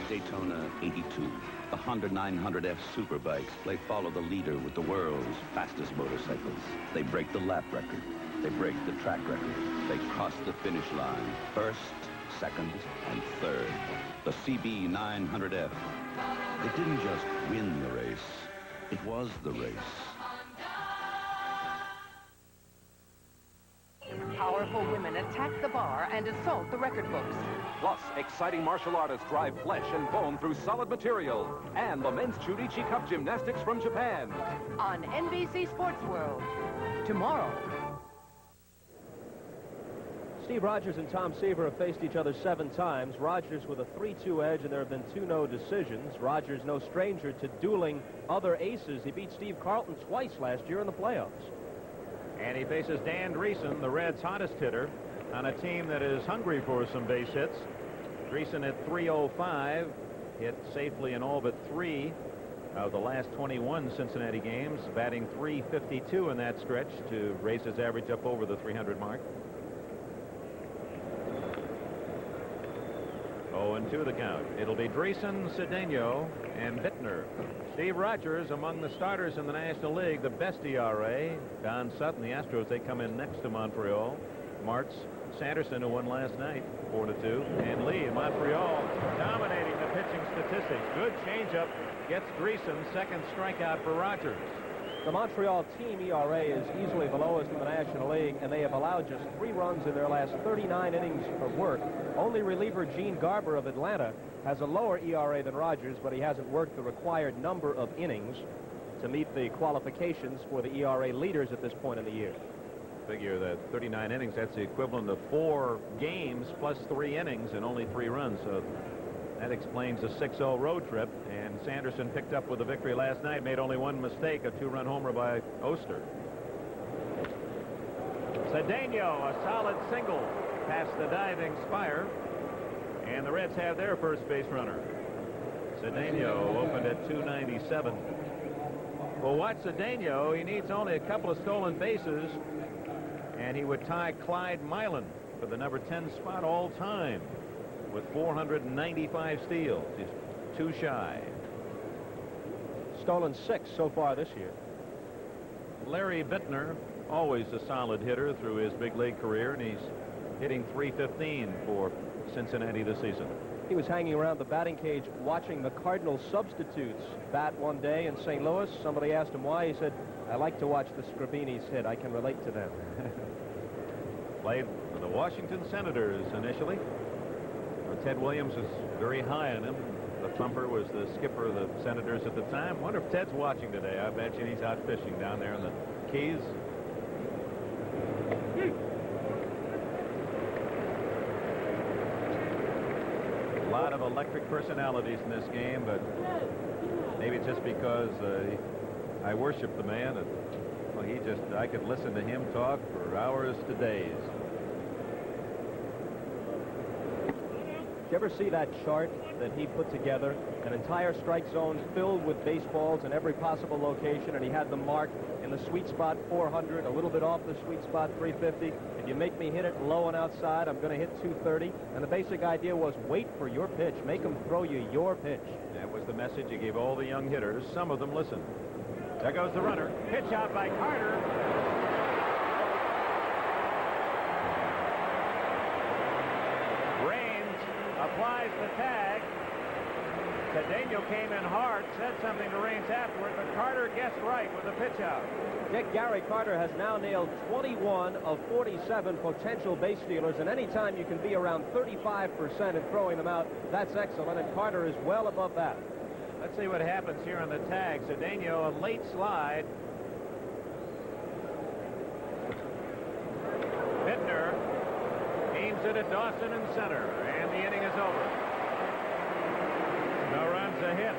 Daytona 82. The Honda 900F Superbikes play follow the leader with the world's fastest motorcycles. They break the lap record. They break the track record. They cross the finish line. First, second, and third. The CB 900F. It didn't just win the race. It was the race. Powerful women attack the bar and assault the record books. Plus, exciting martial artists drive flesh and bone through solid material. And the men's Churichi Cup gymnastics from Japan. On NBC Sports World. Tomorrow. Steve Rogers and Tom Seaver have faced each other 7 times. Rogers with a 3-2 edge, and there have been 2 no decisions. Rogers no stranger to dueling other aces. He beat Steve Carlton twice last year in the playoffs. And he faces Dan Dreesen, the Reds' hottest hitter, on a team that is hungry for some base hits. Dreesen at .305, hit safely in all but 3 of the last 21 Cincinnati games, batting .352 in that stretch to raise his average up over the 300 mark. 0-2 the count. It'll be Dreesen, Cedeno, and Bittner. Steve Rogers among the starters in the National League, the best ERA. Don Sutton, the Astros, they come in next to Montreal. Martz, Sanderson, who won last night, 4-2. And Lee in Montreal dominating the pitching statistics. Good changeup. Gets Dreesen, second strikeout for Rogers. The Montreal team ERA is easily the lowest in the National League, and they have allowed just 3 runs in their last 39 innings of work. Only reliever Gene Garber of Atlanta has a lower ERA than Rogers, but he hasn't worked the required number of innings to meet the qualifications for the ERA leaders at this point in the year. Figure that 39 innings, that's the equivalent of 4 games plus 3 innings and only 3 runs. So that explains the 6-0 road trip. And Sanderson picked up with a victory last night, made only 1 mistake, a 2-run homer by Oster. Cedeno, a solid single past the diving Spire. And the Reds have their first base runner. Cedeno opened at .297. Well, watch Cedeno. He needs only a couple of stolen bases, and he would tie Clyde Milan for the number 10 spot all time with 495 steals. He's 2 shy. Stolen 6 so far this year. Larry Bittner, always a solid hitter through his big league career, and he's hitting .315 for Cincinnati this season. He was hanging around the batting cage watching the Cardinals substitutes bat one day in St. Louis. Somebody asked him why. He said, I like to watch the Scribinis hit. I can relate to them. Played for the Washington Senators initially. Ted Williams was very high on him. The thumper was the skipper of the Senators at the time. Wonder if Ted's watching today. I bet you he's out fishing down there in the Keys. A lot of electric personalities in this game, but maybe it's just because I worship the man. And, well, I could listen to him talk for hours to days. Did you ever see that chart that he put together? An entire strike zone filled with baseballs in every possible location, and he had them marked in the sweet spot 400, a little bit off the sweet spot 350. If you make me hit it low and outside, I'm going to hit 230. And the basic idea was wait for your pitch. Make them throw you your pitch. That was the message he gave all the young hitters. Some of them listened. There goes the runner. Pitch out by Carter. Applies the tag. Cedeno came in hard, said something to Raines afterward, but Carter guessed right with the pitch out. Dick, Gary Carter has now nailed 21 of 47 potential base stealers, and anytime you can be around 35% in throwing them out, that's excellent, and Carter is well above that. Let's see what happens here on the tag. Cedeno, a late slide. Bittner aims it at Dawson in center, and the inning is over. No runs, a hit.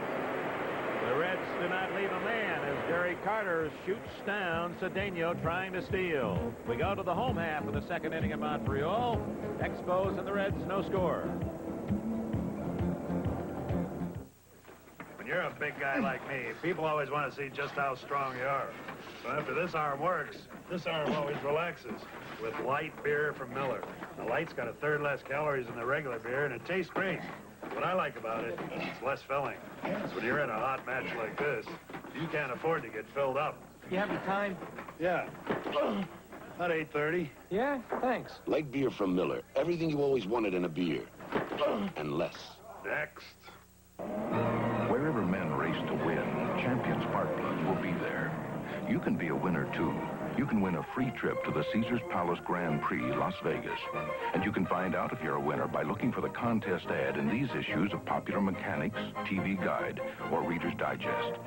The Reds do not leave a man as Gary Carter shoots down Cedeno trying to steal. We go to the home half of the second inning in Montreal. Expos and the Reds, no score. When you're a big guy like me, people always want to see just how strong you are. So after this arm works, this arm always relaxes with light beer from Miller. The light's got a third less calories than the regular beer, and it tastes great. What I like about it, it's less filling. So when you're in a hot match like this, you can't afford to get filled up. You have any time? Yeah. About 8:30. Yeah, thanks. Light beer from Miller. Everything you always wanted in a beer. And less. Next. Wherever men race to win, Champion Spark Plugs will be there. You can be a winner, too. You can win a free trip to the Caesars Palace Grand Prix, Las Vegas. And you can find out if you're a winner by looking for the contest ad in these issues of Popular Mechanics, TV Guide, or Reader's Digest.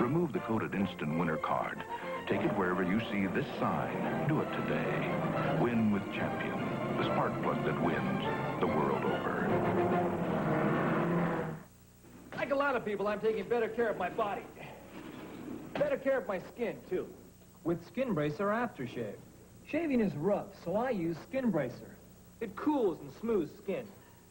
Remove the coded instant winner card. Take it wherever you see this sign. Do it today. Win with Champion, the spark plug that wins the world over. Like a lot of people, I'm taking better care of my body. Better care of my skin, too. With Skin Bracer Aftershave. Shaving is rough, so I use Skin Bracer. It cools and smooths skin.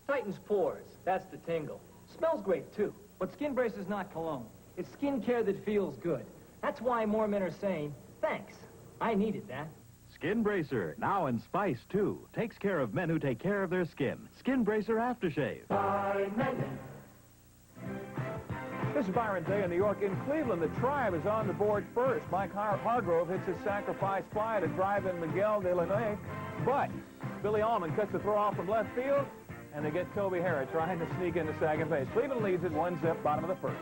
Tightens pores. That's the tingle. Smells great, too. But Skin Bracer's not cologne. It's skin care that feels good. That's why more men are saying, thanks. I needed that. Skin Bracer, now in Spice, too. Takes care of men who take care of their skin. Skin Bracer Aftershave. By men. This is Byron Day in New York. In Cleveland, the Tribe is on the board first. Mike Hargrove hits his sacrifice fly to drive in Miguel de Illinois. But Billy Allman cuts the throw off from left field, and they get Toby Harrod trying to sneak into second base. Cleveland leads it 1-0, bottom of the first.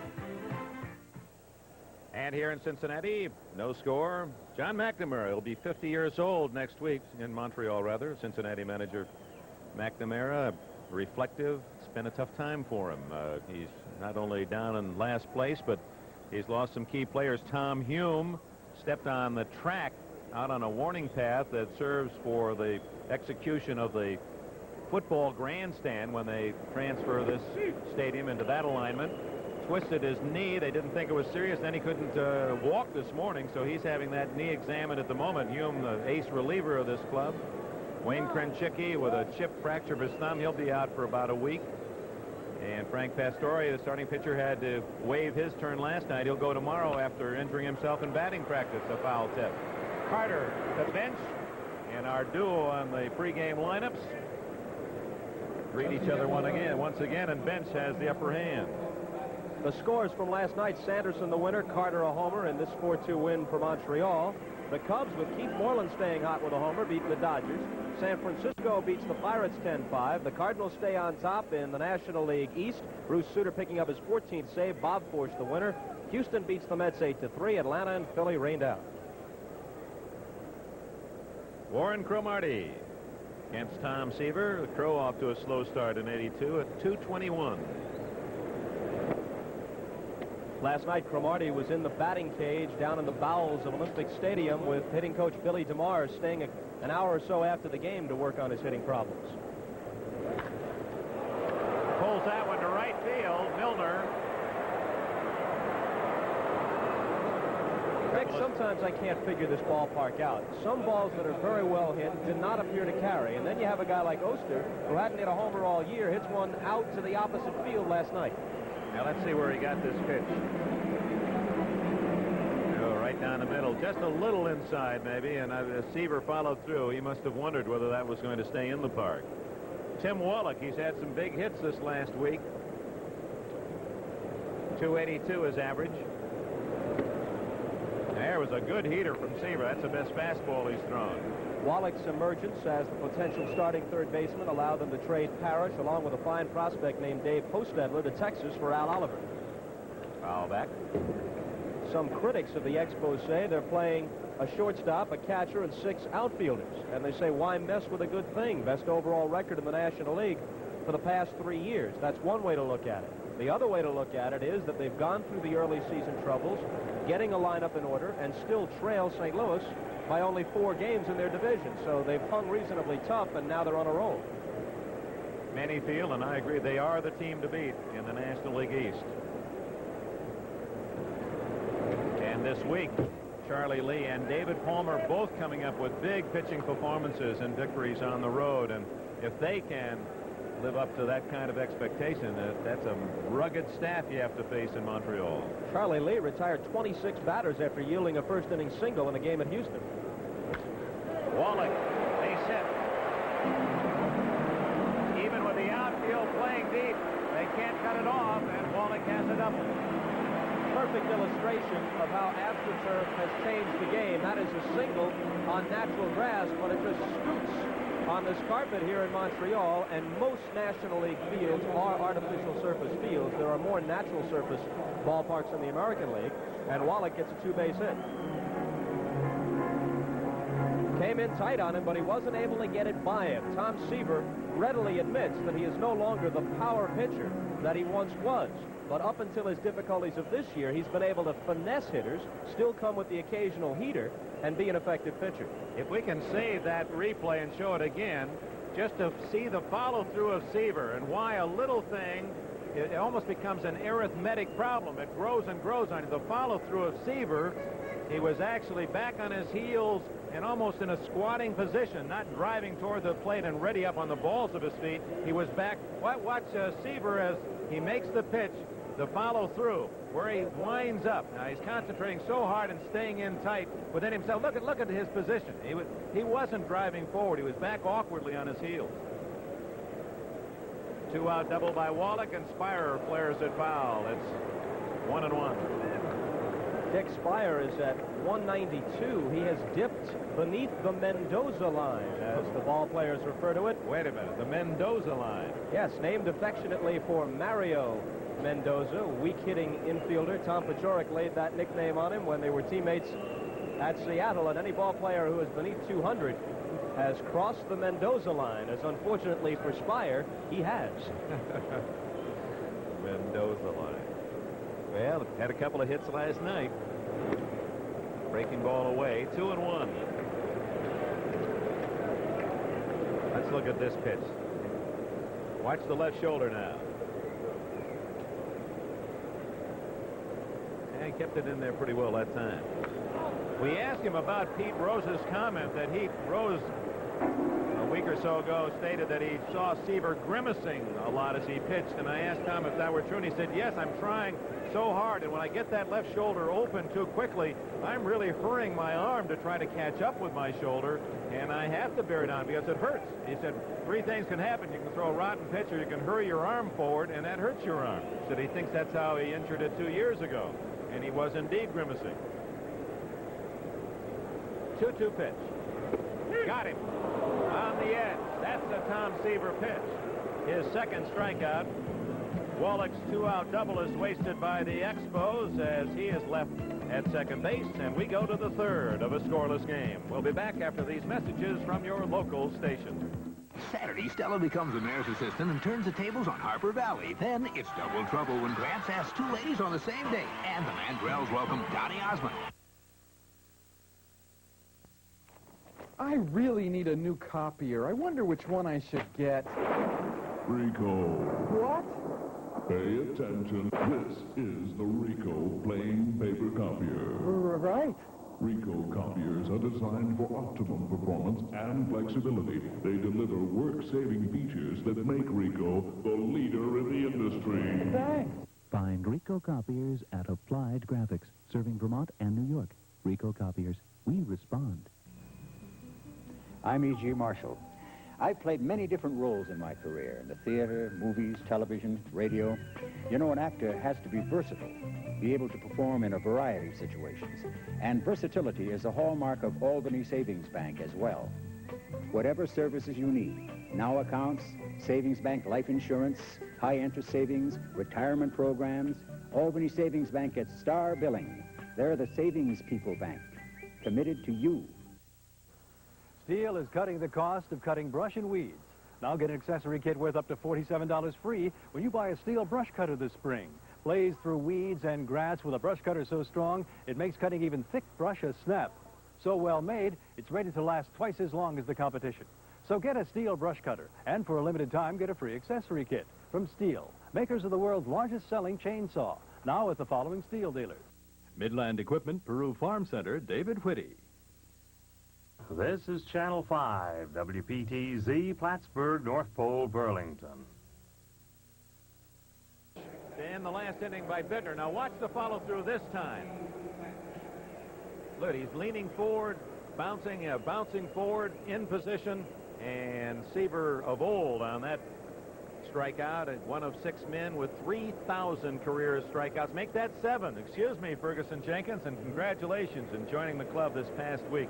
And here in Cincinnati, no score. John McNamara will be 50 years old next week, in Montreal, rather. Cincinnati manager McNamara, reflective. It's been a tough time for him. He's not only down in last place, but he's lost some key players. Tom Hume stepped on the track out on a warning path that serves for the execution of the football grandstand when they transfer this stadium into that alignment. Twisted his knee. They didn't think it was serious. Then he couldn't walk this morning, so he's having that knee examined at the moment. Hume, the ace reliever of this club. Wayne Krenchicki with a chip fracture of his thumb. He'll be out for about a week. And Frank Pastore, the starting pitcher, had to waive his turn last night. He'll go tomorrow after injuring himself in batting practice, a foul tip. Carter, the bench, and our duo on the pregame lineups greet each other once again, and bench has the upper hand. The scores from last night: Sanderson the winner, Carter a homer in this 4-2 win for Montreal. The Cubs, with Keith Moreland staying hot with a homer, beat the Dodgers. San Francisco beats the Pirates 10-5. The Cardinals stay on top in the National League East. Bruce Sutter picking up his 14th save. Bob Force the winner. Houston beats the Mets 8-3. Atlanta and Philly rained out. Warren Cromartie against Tom Seaver. The Crow off to a slow start in 82 at 221. Last night, Cromartie was in the batting cage down in the bowels of Olympic Stadium with hitting coach Billy DeMar staying an hour or so after the game to work on his hitting problems. Pulls that one to right field. Milner. Greg, sometimes I can't figure this ballpark out. Some balls that are very well hit did not appear to carry, and then you have a guy like Oster, who hadn't hit a homer all year, hits one out to the opposite field last night. Now let's see where he got this pitch. Oh, right down the middle, just a little inside maybe, and Seaver followed through. He must have wondered whether that was going to stay in the park. Tim Wallach, he's had some big hits this last week. 282 his average. There was a good heater from Seaver. That's the best fastball he's thrown. Wallach's emergence as the potential starting third baseman allowed them to trade Parrish along with a fine prospect named Dave Postedler to Texas for Al Oliver. Foul back. Some critics of the Expos say they're playing a shortstop, a catcher, and 6 outfielders. And they say, why mess with a good thing? Best overall record in the National League for the past 3 years. That's one way to look at it. The other way to look at it is that they've gone through the early season troubles, getting a lineup in order, and still trail St. Louis by only 4 games in their division. So they've hung reasonably tough, and now they're on a roll. Many feel, and I agree, they are the team to beat in the National League East. And this week, Charlie Lee and David Palmer both coming up with big pitching performances and victories on the road. And if they can live up to that kind of expectation, that's a rugged staff you have to face in Montreal. Charlie Lee retired 26 batters after yielding a first-inning single in a game at Houston. Wallach, base hit. Even with the outfield playing deep, they can't cut it off, and Wallach has it up. Perfect illustration of how AstroTurf has changed the game. That is a single on natural grass, but it just scoots on this carpet here in Montreal, and most National League fields are artificial surface fields. There are more natural surface ballparks in the American League, and Wallach gets a 2-base hit. Came in tight on him, but he wasn't able to get it by him. Tom Seaver readily admits that he is no longer the power pitcher that he once was. But up until his difficulties of this year, he's been able to finesse hitters, still come with the occasional heater, and be an effective pitcher. If we can save that replay and show it again, just to see the follow-through of Seaver and why a little thing, it almost becomes an arithmetic problem. It grows and grows on you. The follow-through of Seaver, he was actually back on his heels and almost in a squatting position, not driving toward the plate and ready up on the balls of his feet. He was back. Watch Seaver as he makes the pitch, the follow-through, where he winds up. Now, he's concentrating so hard and staying in tight within himself. Look at his position. He wasn't driving forward. He was back awkwardly on his heels. 2-out double by Wallach, and Spire flares it foul. It's 1-1. Dick Spire is at 192. He has dipped beneath the Mendoza line, as the ball players refer to it. Wait a minute, the Mendoza line. Yes, named affectionately for Mario Mendoza, weak-hitting infielder. Tom Paciorek laid that nickname on him when they were teammates at Seattle, and any ball player who is beneath 200 has crossed the Mendoza line, as unfortunately for Spire, he has. Mendoza line. Well, had a couple of hits last night. Breaking ball away, 2-1. Let's look at this pitch. Watch the left shoulder now. And he kept it in there pretty well that time. We asked him about Pete Rose's comment that Rose a week or so ago stated that he saw Seaver grimacing a lot as he pitched, and I asked Tom if that were true, and he said, yes, I'm trying so hard, and when I get that left shoulder open too quickly, I'm really hurrying my arm to try to catch up with my shoulder, and I have to bear it on because it hurts. He said 3 things can happen. You can throw a rotten pitch, or you can hurry your arm forward, and that hurts your arm. He said he thinks that's how he injured it 2 years ago, and he was indeed grimacing. 2-2 pitch. Got him. On the edge. That's the Tom Seaver pitch. His second strikeout. Wallach's 2-out double is wasted by the Expos as he is left at second base, and we go to the third of a scoreless game. We'll be back after these messages from your local station. Saturday, Stella becomes the mayor's assistant and turns the tables on Harper Valley. Then it's double trouble when Gramps asks two ladies on the same day. And the Mandrells welcome Donny Osmond. I really need a new copier. I wonder which one I should get. Rico. What? Pay attention. This is the Rico plain paper copier. Right. Rico copiers are designed for optimum performance and flexibility. They deliver work-saving features that make Rico the leader in the industry. Thanks. Find Rico copiers at Applied Graphics, serving Vermont and New York. Rico copiers, we respond. I'm E.G. Marshall. I've played many different roles in my career, in the theater, movies, television, radio. You know, an actor has to be versatile, be able to perform in a variety of situations. And versatility is a hallmark of Albany Savings Bank as well. Whatever services you need, now accounts, savings bank life insurance, high-interest savings, retirement programs, Albany Savings Bank gets star billing. They're the savings people bank, committed to you. Steel is cutting the cost of cutting brush and weeds. Now get an accessory kit worth up to $47 free when you buy a Steel brush cutter this spring. Blaze through weeds and grass with a brush cutter so strong, it makes cutting even thick brush a snap. So well made, it's ready to last twice as long as the competition. So get a Steel brush cutter, and for a limited time, get a free accessory kit from Steel, makers of the world's largest selling chainsaw, now at the following Steel dealers. Midland Equipment, Peru Farm Center, David Whitty. This is Channel 5, WPTZ, Plattsburgh, North Pole, Burlington. In the last inning by Bittner. Now watch the follow-through this time. Look, he's leaning forward, bouncing forward, in position, and Seaver of old on that strikeout, and one of 6 men with 3,000 career strikeouts. Make that 7. Excuse me, Ferguson Jenkins, and congratulations in joining the club this past week.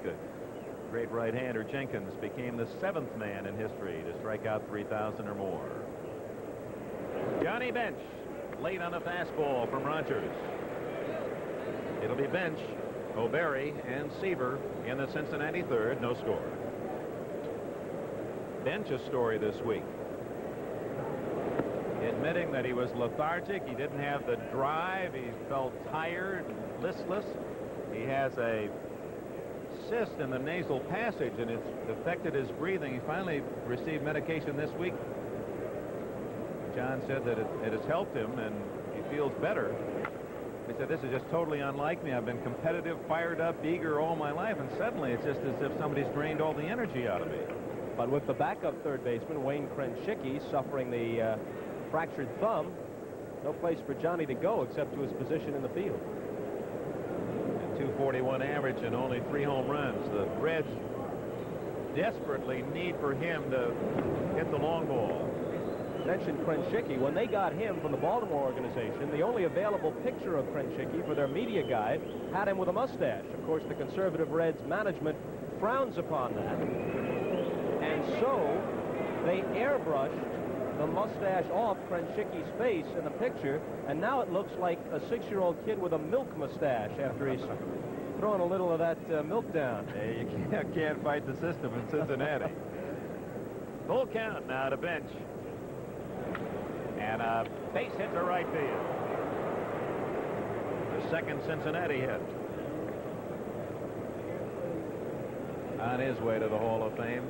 Great right-hander Jenkins became the 7th man in history to strike out 3,000 or more. Johnny Bench, late on a fastball from Rogers. It'll be Bench, O'Berry, and Seaver in the Cincinnati third. No score. Bench's story this week. Admitting that he was lethargic, he didn't have the drive, he felt tired, listless. He has a cyst in the nasal passage, and it's affected his breathing. He finally received medication this week. John said that it has helped him, and he feels better. He said, this is just totally unlike me. I've been competitive, fired up, eager all my life, and suddenly it's just as if somebody's drained all the energy out of me. But with the backup third baseman, Wayne Krenschicki, suffering the fractured thumb, no place for Johnny to go except to his position in the field. 241 average and only 3 home runs. The Reds desperately need for him to hit the long ball. Mentioned Krenschicki. When they got him from the Baltimore organization, the only available picture of Krenschicki for their media guide had him with a mustache. Of course, the conservative Reds management frowns upon that. And so they airbrushed the mustache off Krenschicki's face in the picture, and now it looks like a 6-year-old kid with a milk mustache after he's throwing a little of that milk down. Hey, you can't fight the system in Cincinnati. Full count now to Bench. And a base hit to right field. The second Cincinnati hit. On his way to the Hall of Fame.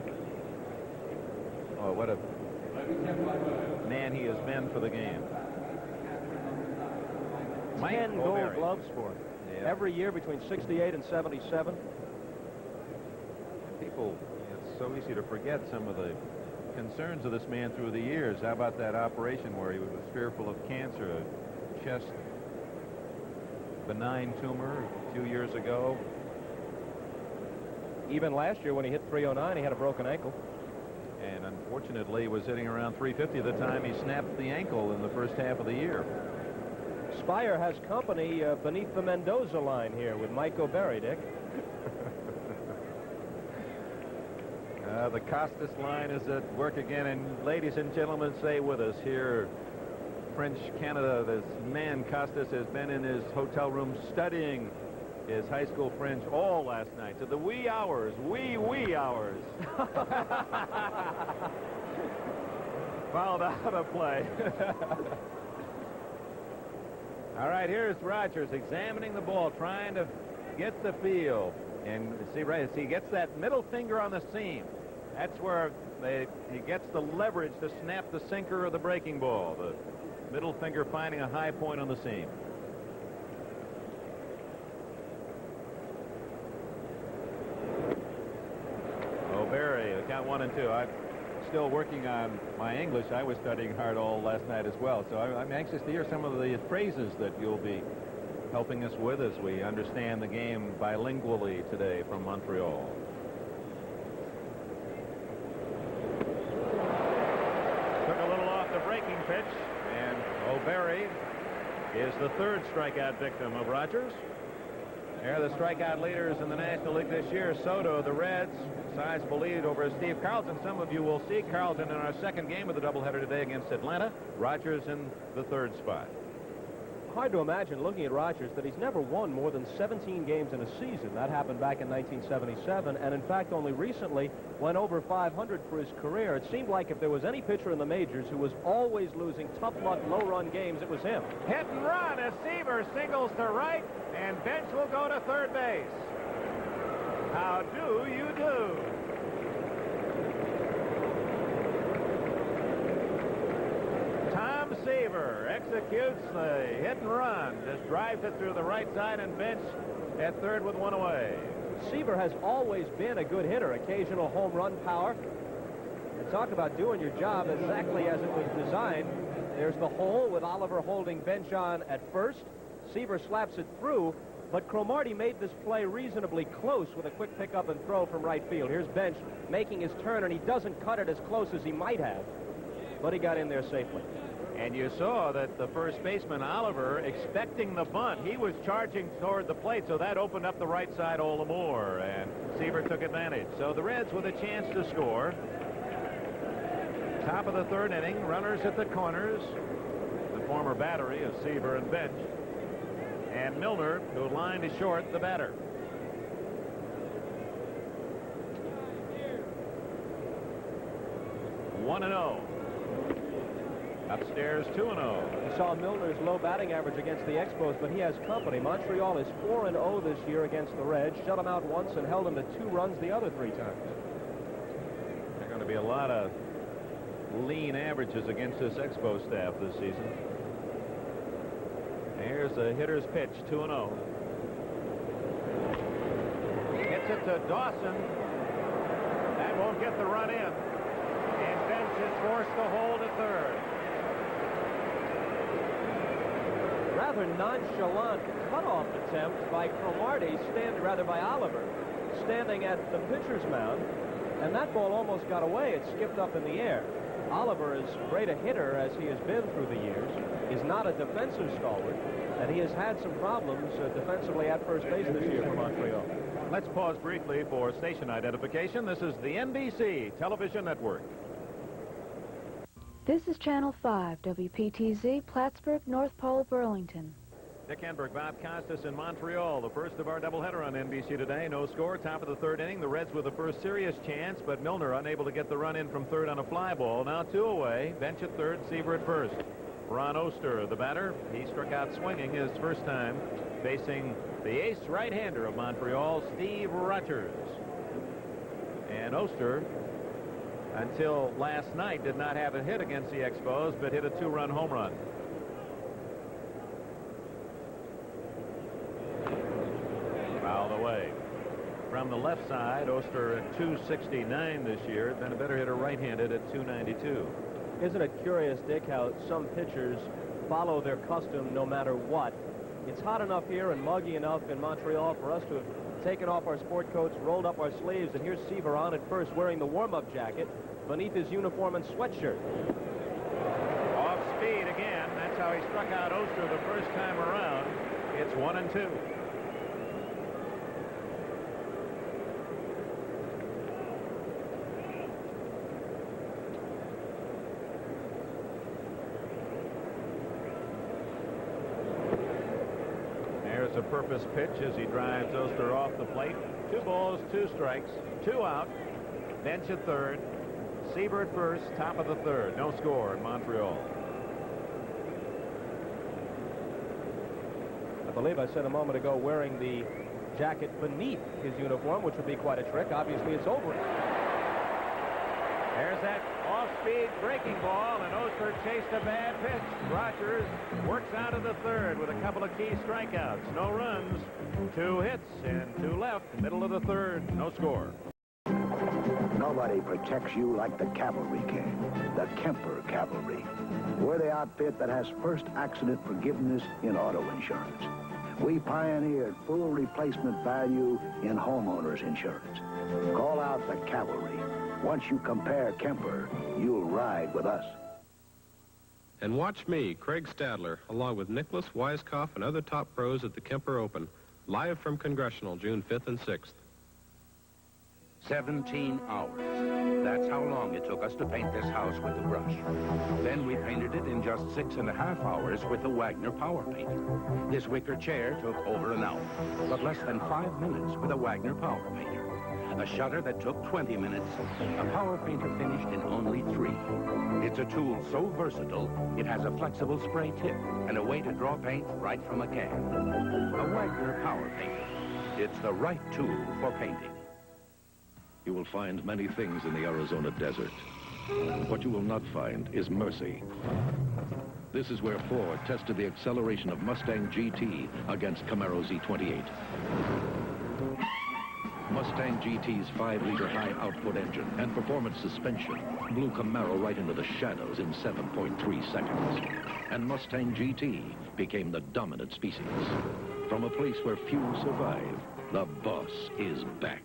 Oh, what a man he has been for the game. 10 gold gloves for him. Yeah. Every year between 68 and 77. People, it's so easy to forget some of the concerns of this man through the years. How about that operation where he was fearful of cancer, a chest benign tumor a few years ago. Even last year when he hit 309, he had a broken ankle. And unfortunately was hitting around 350 at the time he snapped the ankle in the first half of the year. Spire has company beneath the Mendoza line here with Mike O'Berry, Dick. The Costas line is at work again, and ladies and gentlemen, stay with us here. French Canada, this man Costas has been in his hotel room studying his high school friends all last night to the wee hours, wee hours. Fouled out of play. All right, here's Rogers examining the ball, trying to get the feel. And see, right, he gets that middle finger on the seam. That's where he gets the leverage to snap the sinker or the breaking ball. The middle finger finding a high point on the seam. Barry, count 1 and 2. I'm still working on my English. I was studying hard all last night as well, so I'm anxious to hear some of the phrases that you'll be helping us with as we understand the game bilingually today from Montreal. Took a little off the breaking pitch, and O'Barry is the third strikeout victim of Rogers. They're the strikeout leaders in the National League this year. Soto, the Reds, sizable lead over Steve Carlton. Some of you will see Carlton in our second game of the doubleheader today against Atlanta. Rogers in the third spot. Hard to imagine, looking at Rogers, that he's never won more than 17 games in a season. That happened back in 1977, and in fact only recently went over 500 for his career. It seemed like if there was any pitcher in the majors who was always losing tough luck, low-run games, it was him. Hit and run as Seaver singles to right, and Bench will go to third base. How do you do? Tom Seaver executes the hit and run. Just drives it through the right side, and Bench at third with one away. Seaver has always been a good hitter, occasional home run power. And talk about doing your job exactly as it was designed. There's the hole with Oliver holding Bench on at first. Seaver slaps it through, but Cromartie made this play reasonably close with a quick pickup and throw from right field. Here's Bench making his turn, and he doesn't cut it as close as he might have, but he got in there safely. And you saw that the first baseman, Oliver, expecting the bunt, he was charging toward the plate, so that opened up the right side all the more, and Seaver took advantage. So the Reds with a chance to score. Top of the third inning, runners at the corners. The former battery of Seaver and Bench. And Milner, who lined to short, the batter. One and 0. Upstairs 2-0. You saw Milner's low batting average against the Expos, but he has company. Montreal is 4-0 this year against the Reds. Shut him out once and held him to 2 runs the other 3 times. There are going to be a lot of lean averages against this Expo staff this season. Here's the hitter's pitch, 2-0. Hits it to Dawson. That won't get the run in. And Bench is forced to hold at third. Rather nonchalant cutoff attempt by Cromartie, by Oliver, standing at the pitcher's mound, and that ball almost got away. It skipped up in the air. Oliver, as great a hitter as he has been through the years, is not a defensive stalwart, and he has had some problems defensively at first base this year for Montreal. Let's pause briefly for station identification. This is the NBC Television Network. This is Channel 5, WPTZ, Plattsburgh, North Pole, Burlington. Dick Enberg, Bob Costas in Montreal. The first of our doubleheader on NBC today. No score. Top of the third inning. The Reds with the first serious chance, but Milner unable to get the run in from third on a fly ball. Now 2 away. Bench at third, Seaver at first. Ron Oster, the batter. He struck out swinging his first time, facing the ace right-hander of Montreal, Steve Rogers. And Oster, until last night, did not have a hit against the Expos, but hit a 2-run home run. Fouled away. From the left side, Oster at 269 this year. Been a better hitter right-handed at 292. Isn't it curious, Dick, how some pitchers follow their custom no matter what? It's hot enough here and muggy enough in Montreal for us to have taken off our sport coats, rolled up our sleeves, and here's Seaver on at first wearing the warm-up jacket beneath his uniform and sweatshirt. Off speed again. That's how he struck out Oster the first time around. It's 1-2. There's a all-purpose pitch as he drives Oster off the plate. 2 balls, 2 strikes, 2 out. Bench at third. Seaver at first, top of the third. No score in Montreal. I believe I said a moment ago wearing the jacket beneath his uniform, which would be quite a trick. Obviously, it's over. There's that off-speed breaking ball, and Oster chased a bad pitch. Rogers works out of the third with a couple of key strikeouts. No runs, 2 hits, and 2 left. Middle of the third, no score. Nobody protects you like the cavalry can. The Kemper Cavalry. We're the outfit that has first accident forgiveness in auto insurance. We pioneered full replacement value in homeowners insurance. Call out the cavalry. Once you compare Kemper, you'll ride with us. And watch me, Craig Stadler, along with Nicholas Weiskopf and other top pros at the Kemper Open, live from Congressional, June 5th and 6th. 17 hours. That's how long it took us to paint this house with the brush. Then we painted it in just 6.5 hours with the Wagner Power Painter. This wicker chair took over an hour, but less than 5 minutes with a Wagner Power Painter. A shutter that took 20 minutes, a Power Painter finished in only 3. It's a tool so versatile, it has a flexible spray tip and a way to draw paint right from a can. A Wagner Power Painter. It's the right tool for painting. You will find many things in the Arizona desert. What you will not find is mercy. This is where Ford tested the acceleration of Mustang GT against Camaro Z28. Mustang GT's 5-liter high-output engine and performance suspension blew Camaro right into the shadows in 7.3 seconds. And Mustang GT became the dominant species. From a place where few survive, the boss is back.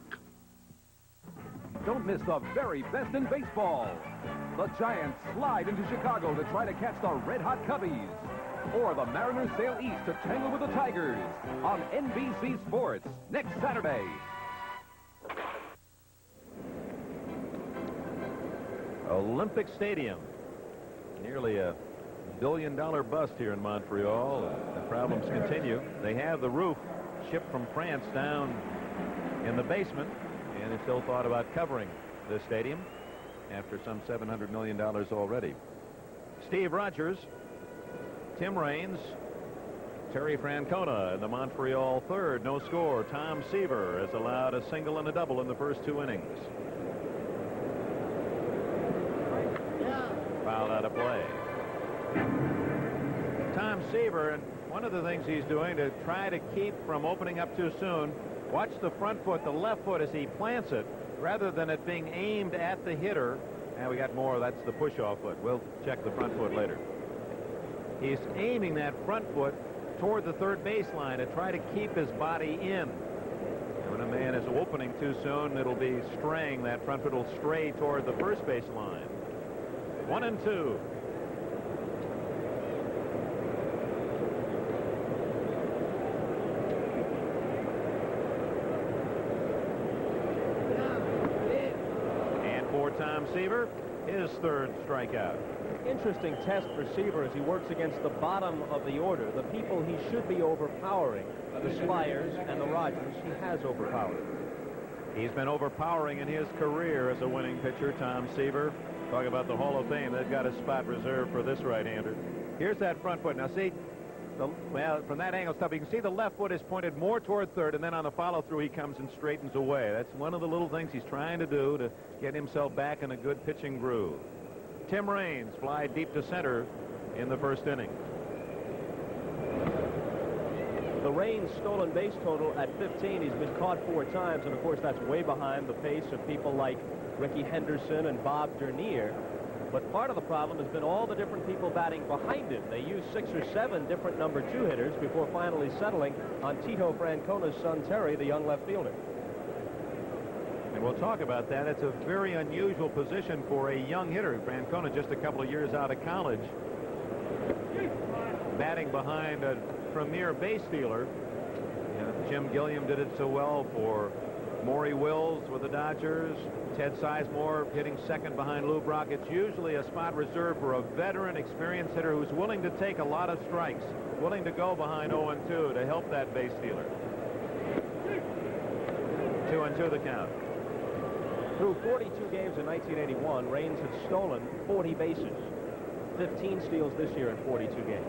Don't miss the very best in baseball. The Giants slide into Chicago to try to catch the red-hot Cubbies. Or the Mariners sail east to tangle with the Tigers on NBC Sports next Saturday. Olympic Stadium. Nearly $1 billion bust here in Montreal. The problems continue. They have the roof shipped from France down in the basement, and they still thought about covering this stadium after some $700 million already. Steve Rogers, Tim Raines, Terry Francona in the Montreal third. No score. Tom Seaver has allowed a single and a double in the first 2 innings. Fouled out of play. Tom Seaver, and one of the things he's doing to try to keep from opening up too soon, watch the front foot, the left foot, as he plants it, rather than it being aimed at the hitter. And we got more. That's the push-off foot. We'll check the front foot later. He's aiming that front foot toward the third baseline to try to keep his body in. And when a man is opening too soon, it'll be straying. That front foot will stray toward the first baseline. 1-2. Tom Seaver, his third strikeout. Interesting test for Seaver as he works against the bottom of the order, the people he should be overpowering, the Slyers and the Rogers. He has overpowered. He's been overpowering in his career as a winning pitcher, Tom Seaver. Talk about the Hall of Fame. They've got a spot reserved for this right-hander. Here's that front foot. Now, see, well, from that angle stuff, you can see the left foot is pointed more toward third, and then on the follow-through, he comes and straightens away. That's one of the little things he's trying to do to get himself back in a good pitching groove. Tim Raines fly deep to center in the first inning. The Raines stolen base total at 15. He's been caught 4 times, and of course that's way behind the pace of people like Ricky Henderson and Bob Dernier. But part of the problem has been all the different people batting behind him. They used 6 or 7 different number 2 hitters before finally settling on Tito Francona's son Terry, the young left fielder. And we'll talk about that. It's a very unusual position for a young hitter. Francona just a couple of years out of college, batting behind a premier base stealer. Jim Gilliam did it so well for Maury Wills with the Dodgers. Ted Sizemore hitting second behind Lou Brock. It's usually a spot reserved for a veteran, experienced hitter who's willing to take a lot of strikes, willing to go behind 0-2 to help that base stealer. 2-2 the count. Through 42 games in 1981, Raines had stolen 40 bases. 15 steals this year in 42 games.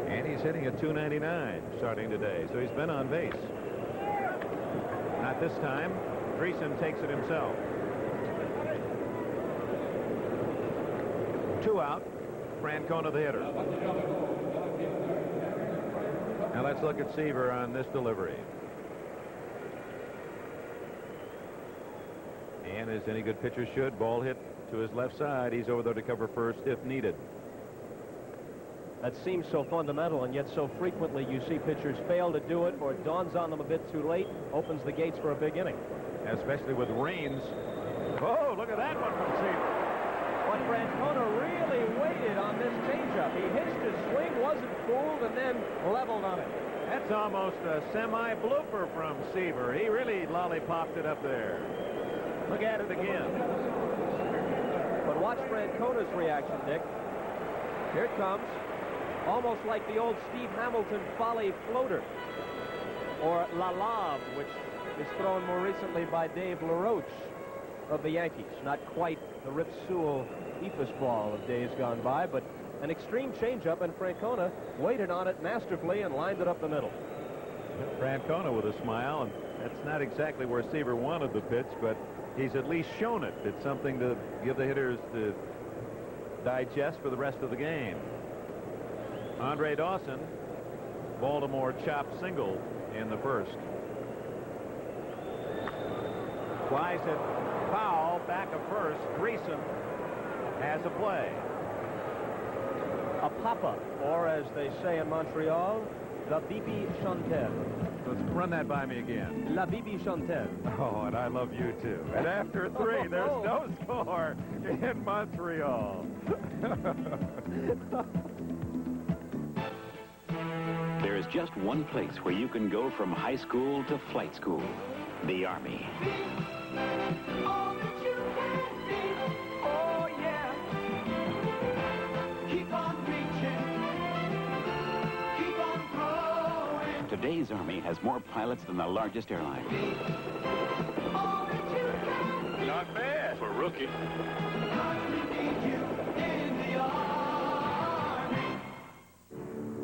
And he's hitting a .299 starting today, so he's been on base. Not this time. Dreesen takes it himself. 2 out. Francona the hitter. Now let's look at Seaver on this delivery. And as any good pitcher should, ball hit to his left side. He's over there to cover first if needed. That seems so fundamental, and yet so frequently you see pitchers fail to do it, or it dawns on them a bit too late, opens the gates for a big inning. Especially with Raines. Oh, look at that one from Seaver. But Francona really waited on this changeup. He hitched his swing, wasn't fooled, and then leveled on it. That's almost a semi-blooper from Seaver. He really lollipopped it up there. Look at it again. But watch Francona's reaction, Dick. Here it comes. Almost like the old Steve Hamilton folly floater. Or La Lave, which is thrown more recently by Dave LaRoche of the Yankees. Not quite the Rip Sewell eephus ball of days gone by, but an extreme changeup, and Francona waited on it masterfully and lined it up the middle. Francona with a smile, and that's not exactly where Seaver wanted the pitch, but he's at least shown it. It's something to give the hitters to digest for the rest of the game. Andre Dawson, Baltimore chopped single in the first. Flies it foul, back of first. Dreesen has a play. A papa, or as they say in Montreal, la bibi chantelle. Let's run that by me again. La bibi chantelle. Oh, and I love you too. And after 3, there's no score in Montreal. There is just one place where you can go from high school to flight school. The Army. Oh, yeah. Keep on reaching. Keep on growing. Today's Army has more pilots than the largest airline. Not bad for a rookie.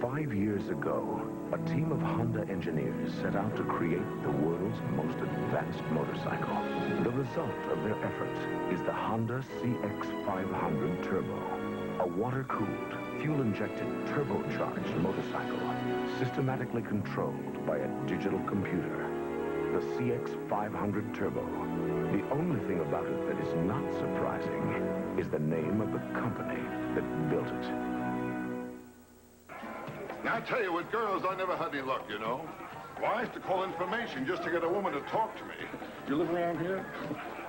5 years ago, a team of Honda engineers set out to create the world's most advanced motorcycle. The result of their efforts is the Honda CX500 Turbo, a water-cooled, fuel-injected, turbocharged motorcycle systematically controlled by a digital computer. The CX500 Turbo. The only thing about it that is not surprising is the name of the company that built it. I tell you, with girls, I never had any luck, you know. Well, I used to call information just to get a woman to talk to me. You live around here?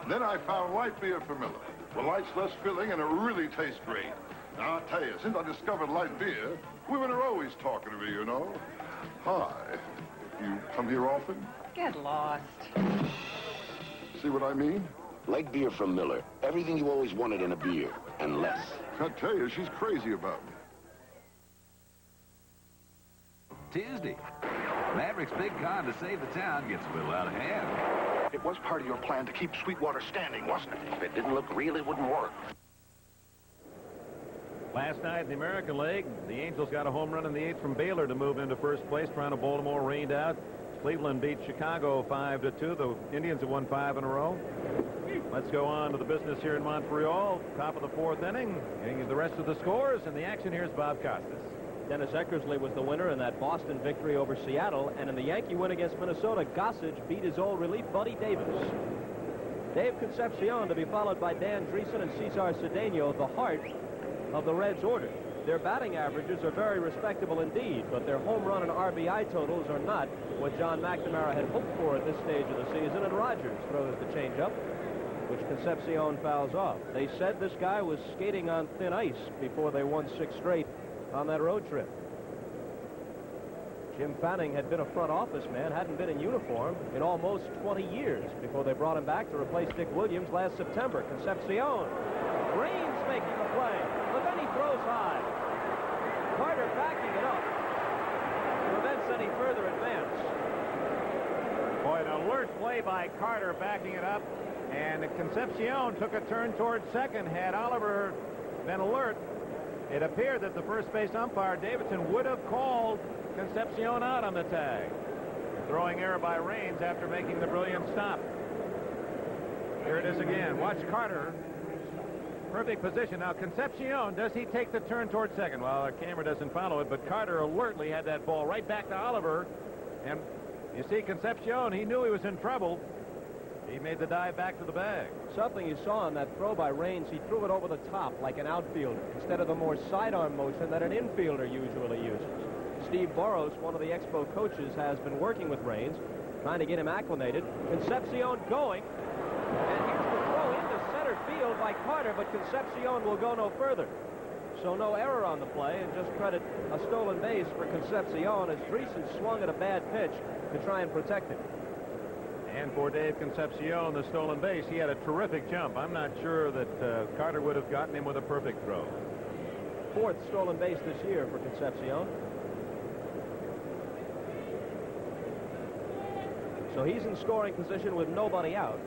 Then I found light beer for Miller. The light's less filling, and it really tastes great. Now, I'll tell you, since I discovered light beer, women are always talking to me, you know. Hi. You come here often? Get lost. See what I mean? Light beer from Miller. Everything you always wanted in a beer, and less. I tell you, she's crazy about me. Tuesday. Maverick's big con to save the town gets a little out of hand. It was part of your plan to keep Sweetwater standing, wasn't it? If it didn't look real, it wouldn't work. Last night in the American League, the Angels got a home run in the 8th from Baylor to move into first place. Toronto, Baltimore rained out. Cleveland beat Chicago 5-2. The Indians have won 5 in a row. Let's go on to the business here in Montreal. Top of the 4th inning. Getting the rest of the scores, and the action here is Bob Costas. Dennis Eckersley was the winner in that Boston victory over Seattle, and in the Yankee win against Minnesota, Gossage beat his old relief buddy Davis. Dave Concepcion to be followed by Dan Dreesen and Cesar Cedeno, the heart of the Reds order. Their batting averages are very respectable indeed, but their home run and RBI totals are not what John McNamara had hoped for at this stage of the season, and Rogers throws the changeup, which Concepcion fouls off. They said this guy was skating on thin ice before they won 6 straight on that road trip. Jim Fanning had been a front office man, hadn't been in uniform in almost 20 years before they brought him back to replace Dick Williams last September. Concepcion. Raines making the play, but then he throws high. Carter backing it up. Prevents any further advance. Boy, an alert play by Carter backing it up. And Concepcion took a turn towards second. Had Oliver been alert, it appeared that the first base umpire, Davidson, would have called Concepcion out on the tag. Throwing error by Raines after making the brilliant stop. Here it is again. Watch Carter. Perfect position. Now, Concepcion, does he take the turn towards second? Well, our camera doesn't follow it, but Carter alertly had that ball right back to Oliver. And you see, Concepcion, he knew he was in trouble. He made the dive back to the bag. Something you saw on that throw by Raines, he threw it over the top like an outfielder instead of the more sidearm motion that an infielder usually uses. Steve Boros, one of the Expo coaches, has been working with Raines, trying to get him acclimated. Concepcion going, and here's the throw into center field by Carter, but Concepcion will go no further. So no error on the play, and just credit a stolen base for Concepcion as Dreesen swung at a bad pitch to try and protect it. And for Dave Concepcion, the stolen base, he had a terrific jump. I'm not sure that Carter would have gotten him with a perfect throw. Fourth stolen base this year for Concepcion. So he's in scoring position with nobody out.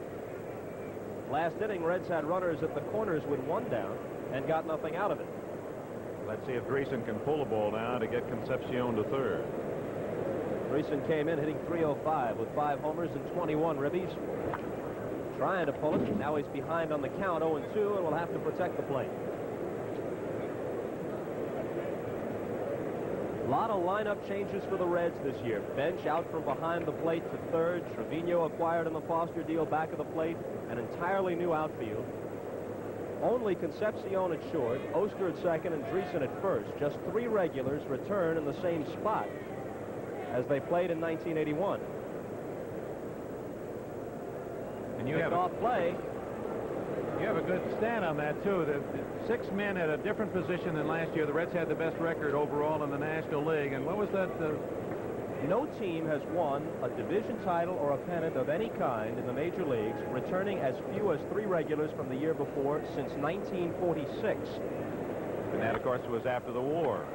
Last inning, Reds had runners at the corners with one down and got nothing out of it. Let's see if Dreesen can pull the ball now to get Concepcion to third. Dreesen came in hitting .305 with 5 homers and 21 ribbies. Trying to pull it. Now he's behind on the count, 0-2, and will have to protect the plate. A lot of lineup changes for the Reds this year. Bench out from behind the plate to third. Trevino acquired in the Foster deal back of the plate. An entirely new outfield. Only Concepcion at short, Oster at second, and Dreesen at first. Just 3 regulars return in the same spot as they played in 1981. And you have off play. You have a good stat on that, too. The 6 men at a different position than last year. The Reds had the best record overall in the National League. And what was that? No team has won a division title or a pennant of any kind in the major leagues, returning as few as 3 regulars from the year before since 1946. And that, of course, was after the war.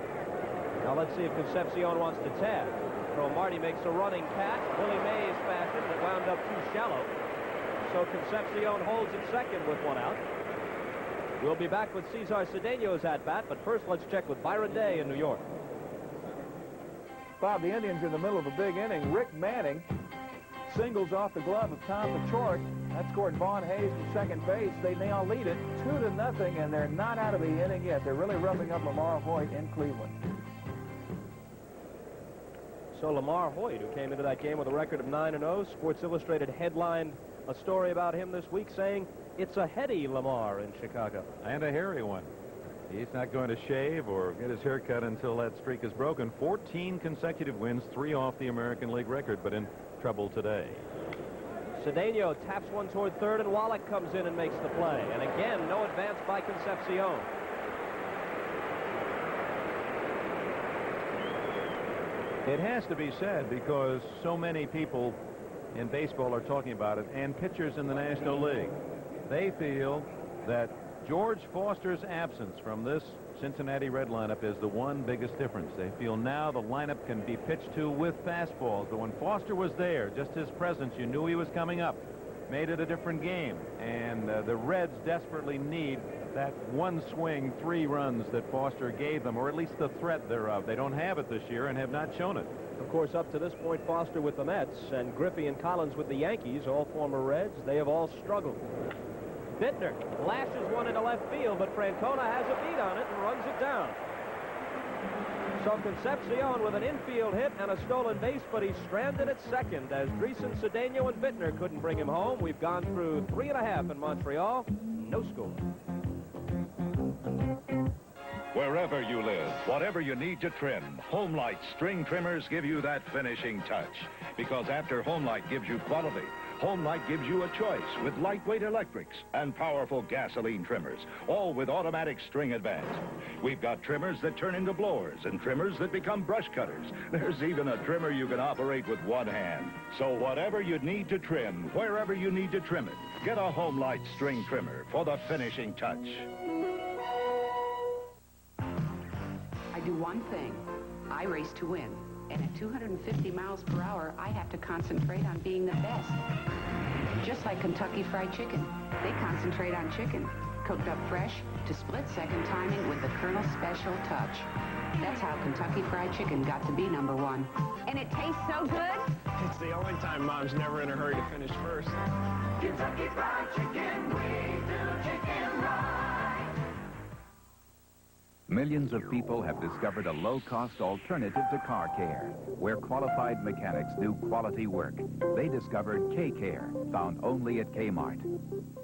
Now let's see if Concepcion wants to tag. So Marty makes a running catch, Willie Mays fashion, that wound up too shallow. So Concepcion holds at second with 1 out. We'll be back with Cesar Cedeno's at-bat, but first let's check with Byron Day in New York. Bob, the Indians in the middle of a big inning. Rick Manning singles off the glove of Tom Pachorik. That scored Vaughn Hayes from second base. They now lead it 2-0, and they're not out of the inning yet. They're really rubbing up Lamar Hoyt in Cleveland. So Lamar Hoyt, who came into that game with a record of 9-0, Sports Illustrated headlined a story about him this week saying, "It's a heady Lamar in Chicago." And a hairy one. He's not going to shave or get his hair cut until that streak is broken. 14 consecutive wins, 3 off the American League record, but in trouble today. Cedeno taps one toward third, and Wallach comes in and makes the play. And again, no advance by Concepcion. It has to be said because so many people in baseball are talking about it, and pitchers in the National League. They feel that George Foster's absence from this Cincinnati Red lineup is the one biggest difference. They feel now the lineup can be pitched to with fastballs, but when Foster was there, just his presence, you knew he was coming up, made it a different game. And the Reds desperately need that one swing, 3 runs that Foster gave them, or at least the threat thereof. They don't have it this year and have not shown it. Of course, up to this point, Foster with the Mets and Griffey and Collins with the Yankees, all former Reds, they have all struggled. Bittner lashes one into left field, but Francona has a beat on it and runs it down. So Concepcion with an infield hit and a stolen base, but he's stranded at second as Dreesen, Cedeno, and Bittner couldn't bring him home. We've gone through 3.5 in Montreal. No score. Wherever you live, whatever you need to trim, Homelight string trimmers give you that finishing touch. Because after Homelight gives you quality, Homelight gives you a choice with lightweight electrics and powerful gasoline trimmers, all with automatic string advance. We've got trimmers that turn into blowers and trimmers that become brush cutters. There's even a trimmer you can operate with one hand. So whatever you need to trim, wherever you need to trim it, get a Homelight string trimmer for the finishing touch. I do one thing. I race to win. And at 250 miles per hour, I have to concentrate on being the best. Just like Kentucky Fried Chicken. They concentrate on chicken, cooked up fresh to split-second timing with the Colonel's special touch. That's how Kentucky Fried Chicken got to be #1. And it tastes so good. It's the only time Mom's never in a hurry to finish first. Kentucky Fried Chicken, we do chicken right. Millions of people have discovered a low-cost alternative to car care, where qualified mechanics do quality work. They discovered K-Care, found only at Kmart.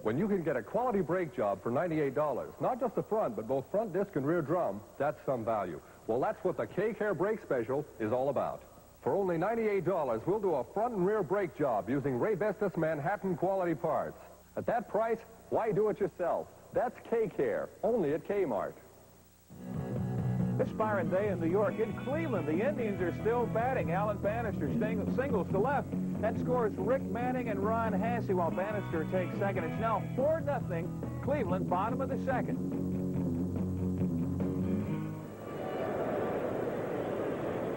When you can get a quality brake job for $98, not just the front, but both front disc and rear drum, that's some value. Well, that's what the K-Care brake special is all about. For only $98, we'll do a front and rear brake job using Ray Vestas Manhattan quality parts. At that price, why do it yourself? That's K-Care, only at Kmart. Inspiring day in New York. In Cleveland, the Indians are still batting. Alan Bannister singles to left. That scores Rick Manning and Ron Hassey, while Bannister takes second. It's now 4-0. Cleveland, bottom of the second.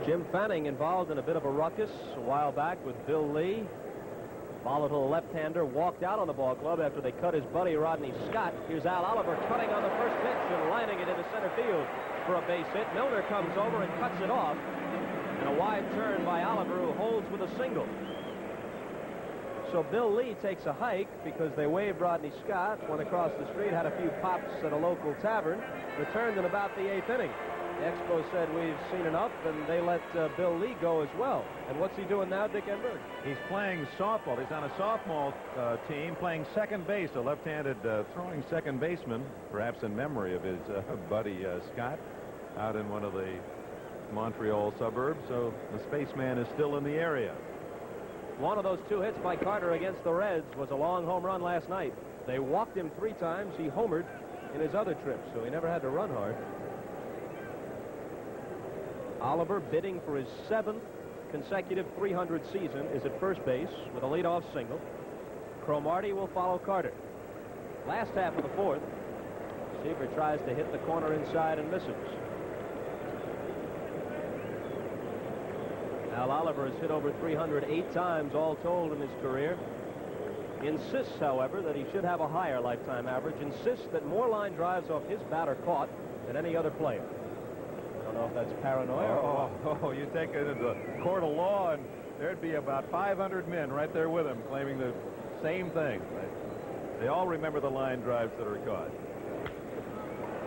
Jim Fanning involved in a bit of a ruckus a while back with Bill Lee. Volatile left-hander walked out on the ball club after they cut his buddy Rodney Scott. Here's Al Oliver cutting on the first pitch and lining it into center field for a base hit. Milner comes over and cuts it off. And a wide turn by Oliver, who holds with a single. So Bill Lee takes a hike because they waved Rodney Scott, went across the street, had a few pops at a local tavern, returned in about the 8th inning. The Expos said, we've seen enough, and they let Bill Lee go as well. And what's he doing now, Dick Enberg? He's playing softball. He's on a softball team playing second base, a left-handed throwing second baseman, perhaps in memory of his buddy Scott, out in one of the Montreal suburbs. So the spaceman is still in the area. One of those 2 hits by Carter against the Reds was a long home run last night. They walked him 3 times. He homered in his other trip, so he never had to run hard. Oliver, bidding for his 7th consecutive 300 season, is at first base with a leadoff single. Cromartie will follow Carter. Last half of the 4th, Seaver tries to hit the corner inside and misses. Al Oliver has hit over 308 times all told in his career. Insists, however, that he should have a higher lifetime average. Insists that more line drives off his bat are caught than any other player. I don't know if that's paranoia. Oh, you take it into the court of law, and there'd be about 500 men right there with him claiming the same thing. They all remember the line drives that are caught.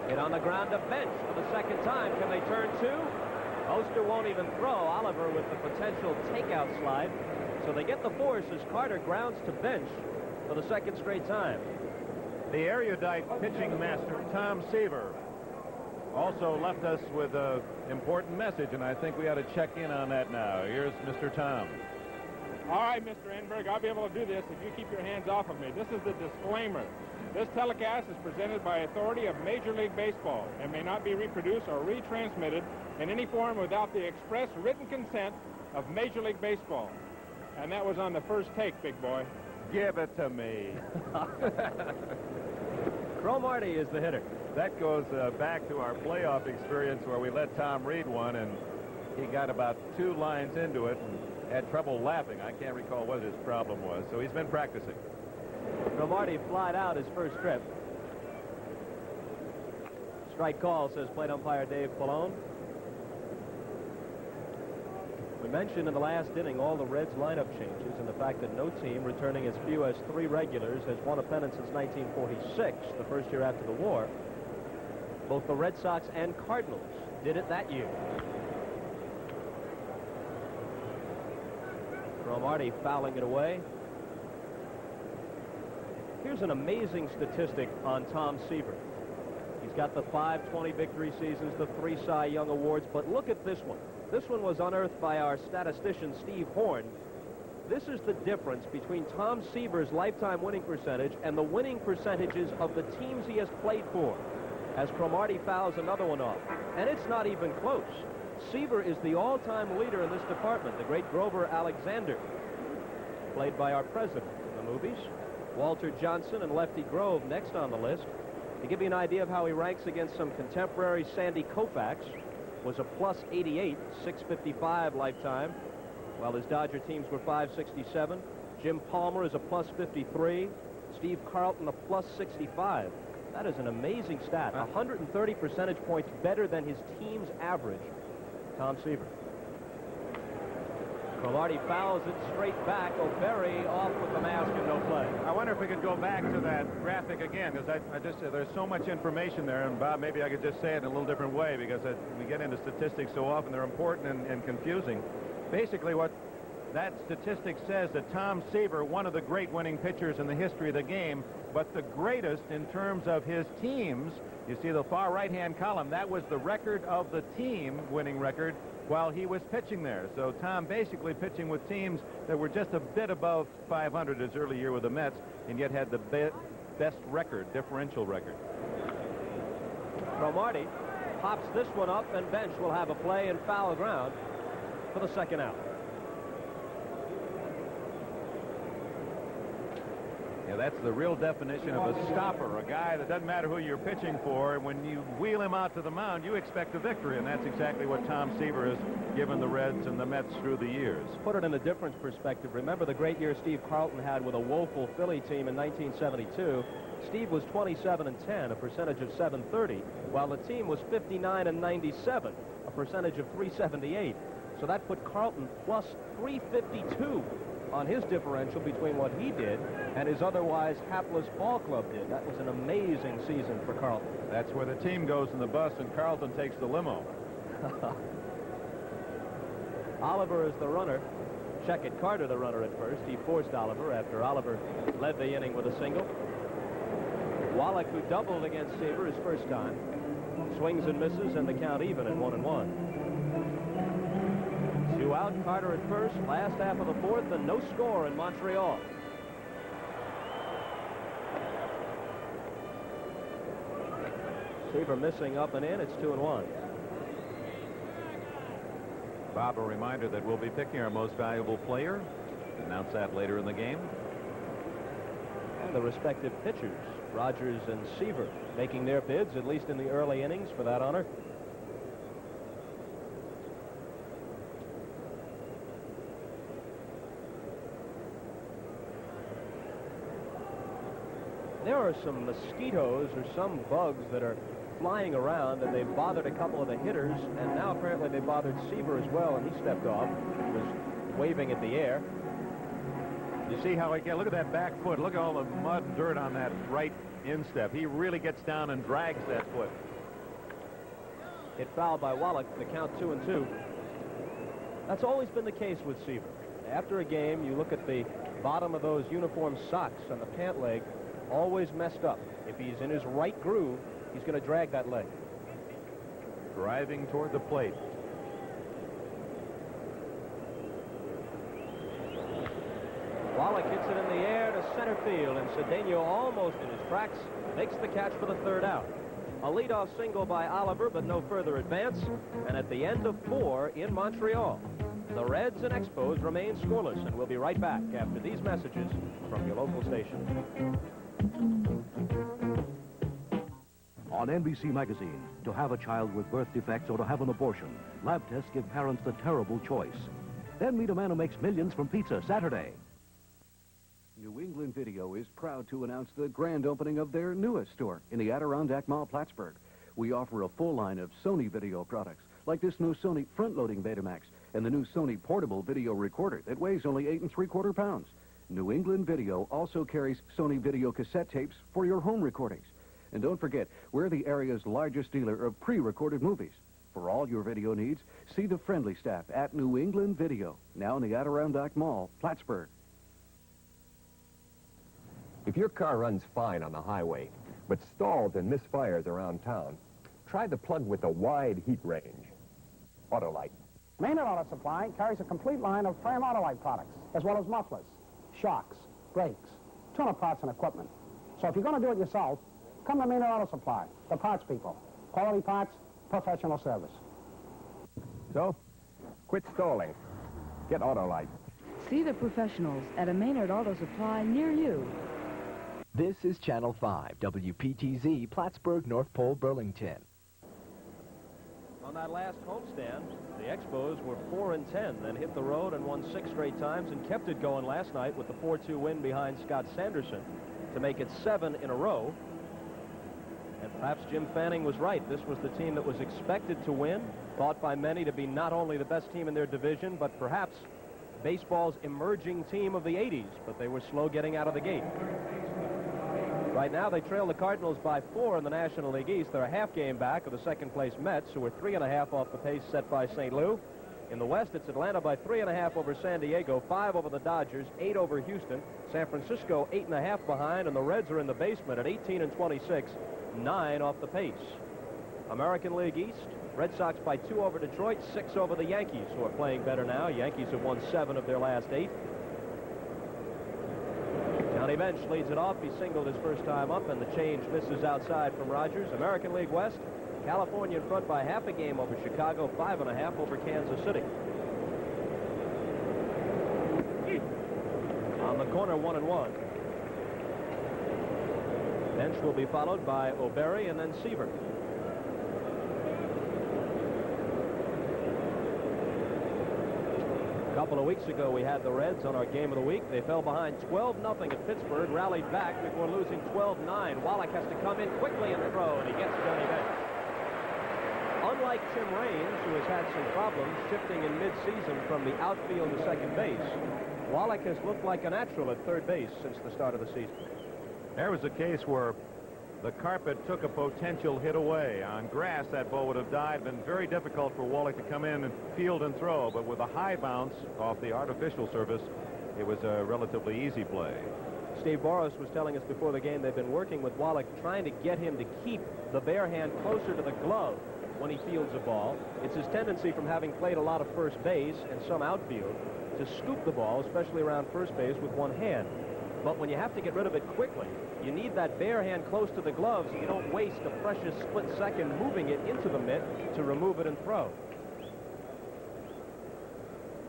Hit on the ground to bench for the second time. Can they turn 2? Oster won't even throw. Oliver with the potential takeout slide. So they get the force as Carter grounds to bench for the second straight time. The erudite pitching master, Tom Seaver, also left us with an important message, and I think we ought to check in on that now. Here's Mr. Tom. All right, Mr. Enberg, I'll be able to do this if you keep your hands off of me. This is the disclaimer. This telecast is presented by authority of Major League Baseball and may not be reproduced or retransmitted in any form without the express written consent of Major League Baseball. And that was on the first take, big boy. Give it to me. Cromartie is the hitter. That goes back to our playoff experience where we let Tom read one, and he got about 2 lines into it and had trouble laughing. I can't recall what his problem was, so he's been practicing. Cromartie flied out his first trip. Strike call, says plate umpire Dave Pallone. We mentioned in the last inning all the Reds lineup changes and the fact that no team returning as few as 3 regulars has won a pennant since 1946, the first year after the war. Both the Red Sox and Cardinals did it that year. Cromartie fouling it away. Here's an amazing statistic on Tom Seaver. He's got the 5 20 victory seasons, the 3 Cy Young Awards, but look at this one. This one was unearthed by our statistician, Steve Horn. This is the difference between Tom Seaver's lifetime winning percentage and the winning percentages of the teams he has played for. As Cromartie fouls another one off. And it's not even close. Seaver is the all-time leader in this department, the great Grover Alexander, played by our president in the movies. Walter Johnson and Lefty Grove next on the list. To give you an idea of how he ranks against some contemporaries, Sandy Koufax was a plus 88, 655 lifetime, while his Dodger teams were 567. Jim Palmer is a plus 53. Steve Carlton a plus 65. That is an amazing stat. 130 percentage points better than his team's average. Tom Seaver. Cromartie fouls it straight back. O'Berry off with the mask and no play. I wonder if we could go back to that graphic again, because I just there's so much information there, and Bob, maybe I could just say it in a little different way, because we get into statistics so often they're important and confusing. Basically, what that statistic says that Tom Seaver, one of the great winning pitchers in the history of the game, but the greatest in terms of his teams. You see the far right-hand column, that was the record of the team winning record while he was pitching there. So Tom basically pitching with teams that were just a bit above 500 his early year with the Mets, and yet had the best record, differential record. Cromartie pops this one up, and Bench will have a play in foul ground for the second out. Yeah, that's the real definition of a stopper, a guy that doesn't matter who you're pitching for. When you wheel him out to the mound, you expect a victory, and that's exactly what Tom Seaver has given the Reds and the Mets through the years. Put it in a different perspective. Remember the great year Steve Carlton had with a woeful Philly team in 1972. Steve was 27-10, a percentage of .730, while the team was 59-97, a percentage of .378. So that put Carlton plus 352 on his differential between what he did and his otherwise hapless ball club did. That was an amazing season for Carlton. That's where the team goes in the bus, and Carlton takes the limo. Oliver is the runner. Checkett Carter the runner at first. He forced Oliver after Oliver led the inning with a single. Wallach, who doubled against Seaver his first time, swings and misses, and the count even at 1-1. 2 out, Carter at first, last half of the fourth, and no score in Montreal. Seaver missing up and in. It's 2-1. Bob, a reminder that we'll be picking our most valuable player. Announce that later in the game. And the respective pitchers, Rogers and Seaver, making their bids, at least in the early innings, for that honor. There are some mosquitoes or some bugs that are flying around, and they've bothered a couple of the hitters, and now apparently they bothered Seaver as well, and he stepped off. He was waving at the air. You see how he gets, look at that back foot. Look at all the mud and dirt on that right instep. He really gets down and drags that foot. Hit foul by Wallach, the count 2-2. That's always been the case with Seaver. After a game, you look at the bottom of those uniform socks on the pant leg, always messed up. If he's in his right groove, he's going to drag that leg. Driving toward the plate. Wallach hits it in the air to center field, and Cedeno, almost in his tracks, makes the catch for the third out. A leadoff single by Oliver, but no further advance. And at the end of 4 in Montreal, the Reds and Expos remain scoreless, and we'll be right back after these messages from your local station. On NBC Magazine, to have a child with birth defects or to have an abortion, lab tests give parents the terrible choice. Then meet a man who makes millions from pizza Saturday. New England Video is proud to announce the grand opening of their newest store in the Adirondack Mall, Plattsburgh. We offer a full line of Sony video products, like this new Sony front-loading Betamax and the new Sony portable video recorder that weighs only 8 3/4 pounds. New England Video also carries Sony video cassette tapes for your home recordings. And don't forget, we're the area's largest dealer of pre-recorded movies. For all your video needs, see the friendly staff at New England Video, now in the Adirondack Mall, Plattsburgh. If your car runs fine on the highway, but stalls and misfires around town, try the plug with a wide heat range. Autolite. Maynard Auto Supply carries a complete line of frame Autolite products, as well as mufflers, shocks, brakes, tuner parts and equipment. So if you're going to do it yourself, come to Maynard Auto Supply, the parts people. Quality parts, professional service. So, quit stalling. Get Autolite. See the professionals at a Maynard Auto Supply near you. This is Channel 5, WPTZ, Plattsburgh, North Pole, Burlington. On that last homestand, the Expos were 4-10, then hit the road and won 6 straight times and kept it going last night with the 4-2 win behind Scott Sanderson to make it 7 in a row. And perhaps Jim Fanning was right. This was the team that was expected to win, thought by many to be not only the best team in their division, but perhaps baseball's emerging team of the 80s, but they were slow getting out of the gate. Right now, they trail the Cardinals by 4 in the National League East. They're a half game back of the second-place Mets, who are 3.5 off the pace set by St. Lou. In the West, it's Atlanta by 3.5 over San Diego, 5 over the Dodgers, 8 over Houston. San Francisco 8.5 behind, and the Reds are in the basement at 18 and 26, 9 off the pace. American League East, Red Sox by 2 over Detroit, 6 over the Yankees, who are playing better now. Yankees have won 7 of their last 8. Johnny Bench leads it off. He singled his first time up, and the change misses outside from Rogers. American League West, California in front by half a game over Chicago, 5.5 over Kansas City. On the corner, 1-1. Bench will be followed by O'Berry and then Seaver. A couple of weeks ago, we had the Reds on our game of the week. They fell behind 12-0 at Pittsburgh, rallied back before losing 12-9. Wallach has to come in quickly in the throw, and he gets Johnny Bench. Unlike Tim Raines, who has had some problems shifting in mid-season from the outfield to second base, Wallach has looked like a natural at third base since the start of the season. There was a case where the carpet took a potential hit away. On grass, that ball would have died. Been very difficult for Wallach to come in and field and throw, but with a high bounce off the artificial surface, it was a relatively easy play. Steve Boros was telling us before the game they've been working with Wallach, trying to get him to keep the bare hand closer to the glove when he fields a ball. It's his tendency from having played a lot of first base and some outfield to scoop the ball, especially around first base, with one hand. But when you have to get rid of it quickly, you need that bare hand close to the glove so you don't waste a precious split second moving it into the mitt to remove it and throw.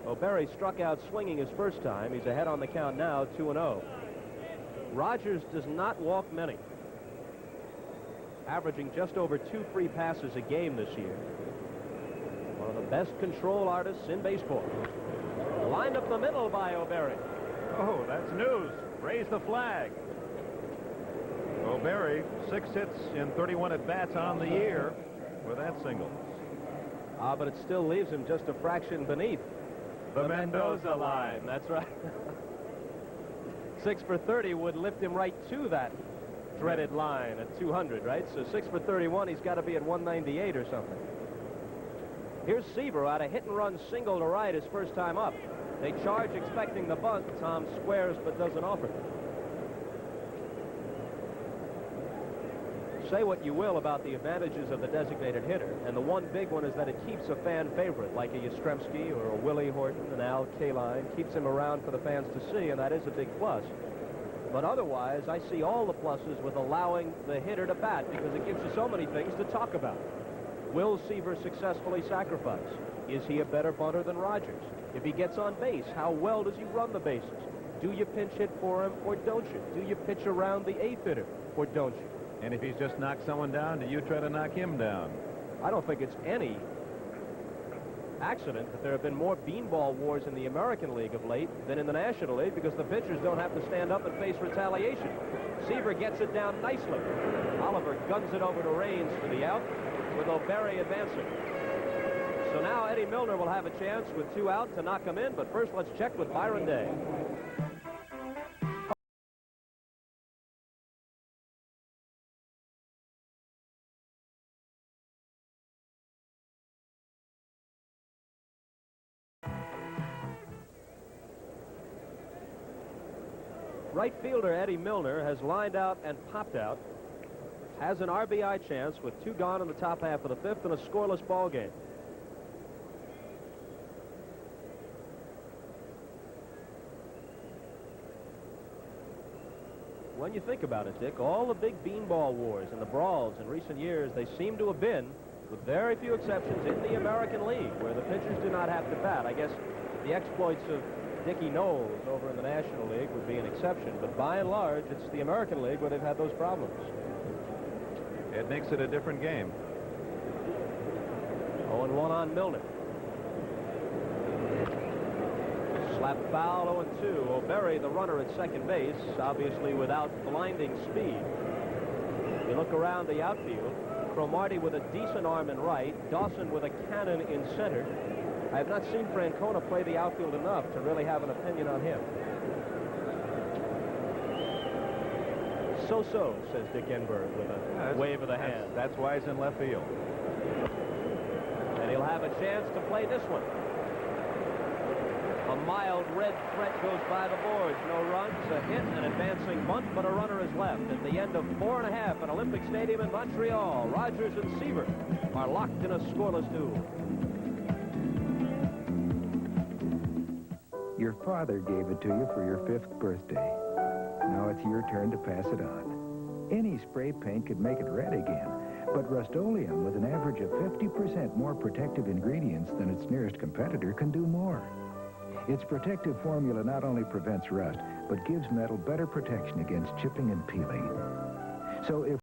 O'Berry struck out swinging his first time. He's ahead on the count now, 2-0. Rogers does not walk many, averaging just over 2 free passes a game this year. One of the best control artists in baseball. Lined up the middle by O'Berry. Oh, that's news. Raise the flag. O'Berry, 6 hits in 31 at-bats on the year with that single. But it still leaves him just a fraction beneath the Mendoza line. That's right. 6 for 30 would lift him right to that dreaded line at 200, right? So 6 for 31, he's got to be at 198 or something. Here's Seaver out a hit-and-run single to right his first time up. They charge expecting the bunt. Tom squares but doesn't offer. Say what you will about the advantages of the designated hitter, and the one big one is that it keeps a fan favorite like a Yastrzemski or a Willie Horton, an Al Kaline, keeps him around for the fans to see, and that is a big plus. But otherwise, I see all the pluses with allowing the hitter to bat because it gives you so many things to talk about. Will Seaver successfully sacrifice? Is he a better bunter than Rogers? If he gets on base, how well does he run the bases? Do you pinch hit for him or don't you? Do you pitch around the eighth hitter or don't you? And if he's just knocked someone down, do you try to knock him down? I don't think it's any accident that there have been more beanball wars in the American League of late than in the National League because the pitchers don't have to stand up and face retaliation. Seaver gets it down nicely. Oliver guns it over to Raines for the out with O'Berry advancing. So now Eddie Milner will have a chance with 2 out to knock him in, but first let's check with Byron Day. Right fielder Eddie Milner has lined out and popped out. Has an RBI chance with 2 gone in the top half of the 5th and a scoreless ball game. when you think about it, Dick, all the big beanball wars and the brawls in recent years, they seem to have been, with very few exceptions, in the American League, where the pitchers do not have to bat. I guess the exploits of Dickie Knowles over in the National League would be an exception, but by and large, it's the American League where they've had those problems. It makes it a different game. 0-1 on Milner. Slap foul, 0-2. O'Berry, the runner at second base, obviously without blinding speed. You look around the outfield, Cromartie with a decent arm in right, Dawson with a cannon in center. I have not seen Francona play the outfield enough to really have an opinion on him. So-so, says Dick Enberg with a wave of the hand. That's why he's in left field. And he'll have a chance to play this one. A mild red threat goes by the boards. No runs, a hit, an advancing bunt, but a runner is left. At the end of 4 1/2 at Olympic Stadium in Montreal, Rogers and Seaver are locked in a scoreless duel. Your father gave it to you for your 5th birthday. Now it's your turn to pass it on. Any spray paint could make it red again, but Rust-Oleum, with an average of 50% more protective ingredients than its nearest competitor, can do more. Its protective formula not only prevents rust, but gives metal better protection against chipping and peeling. So if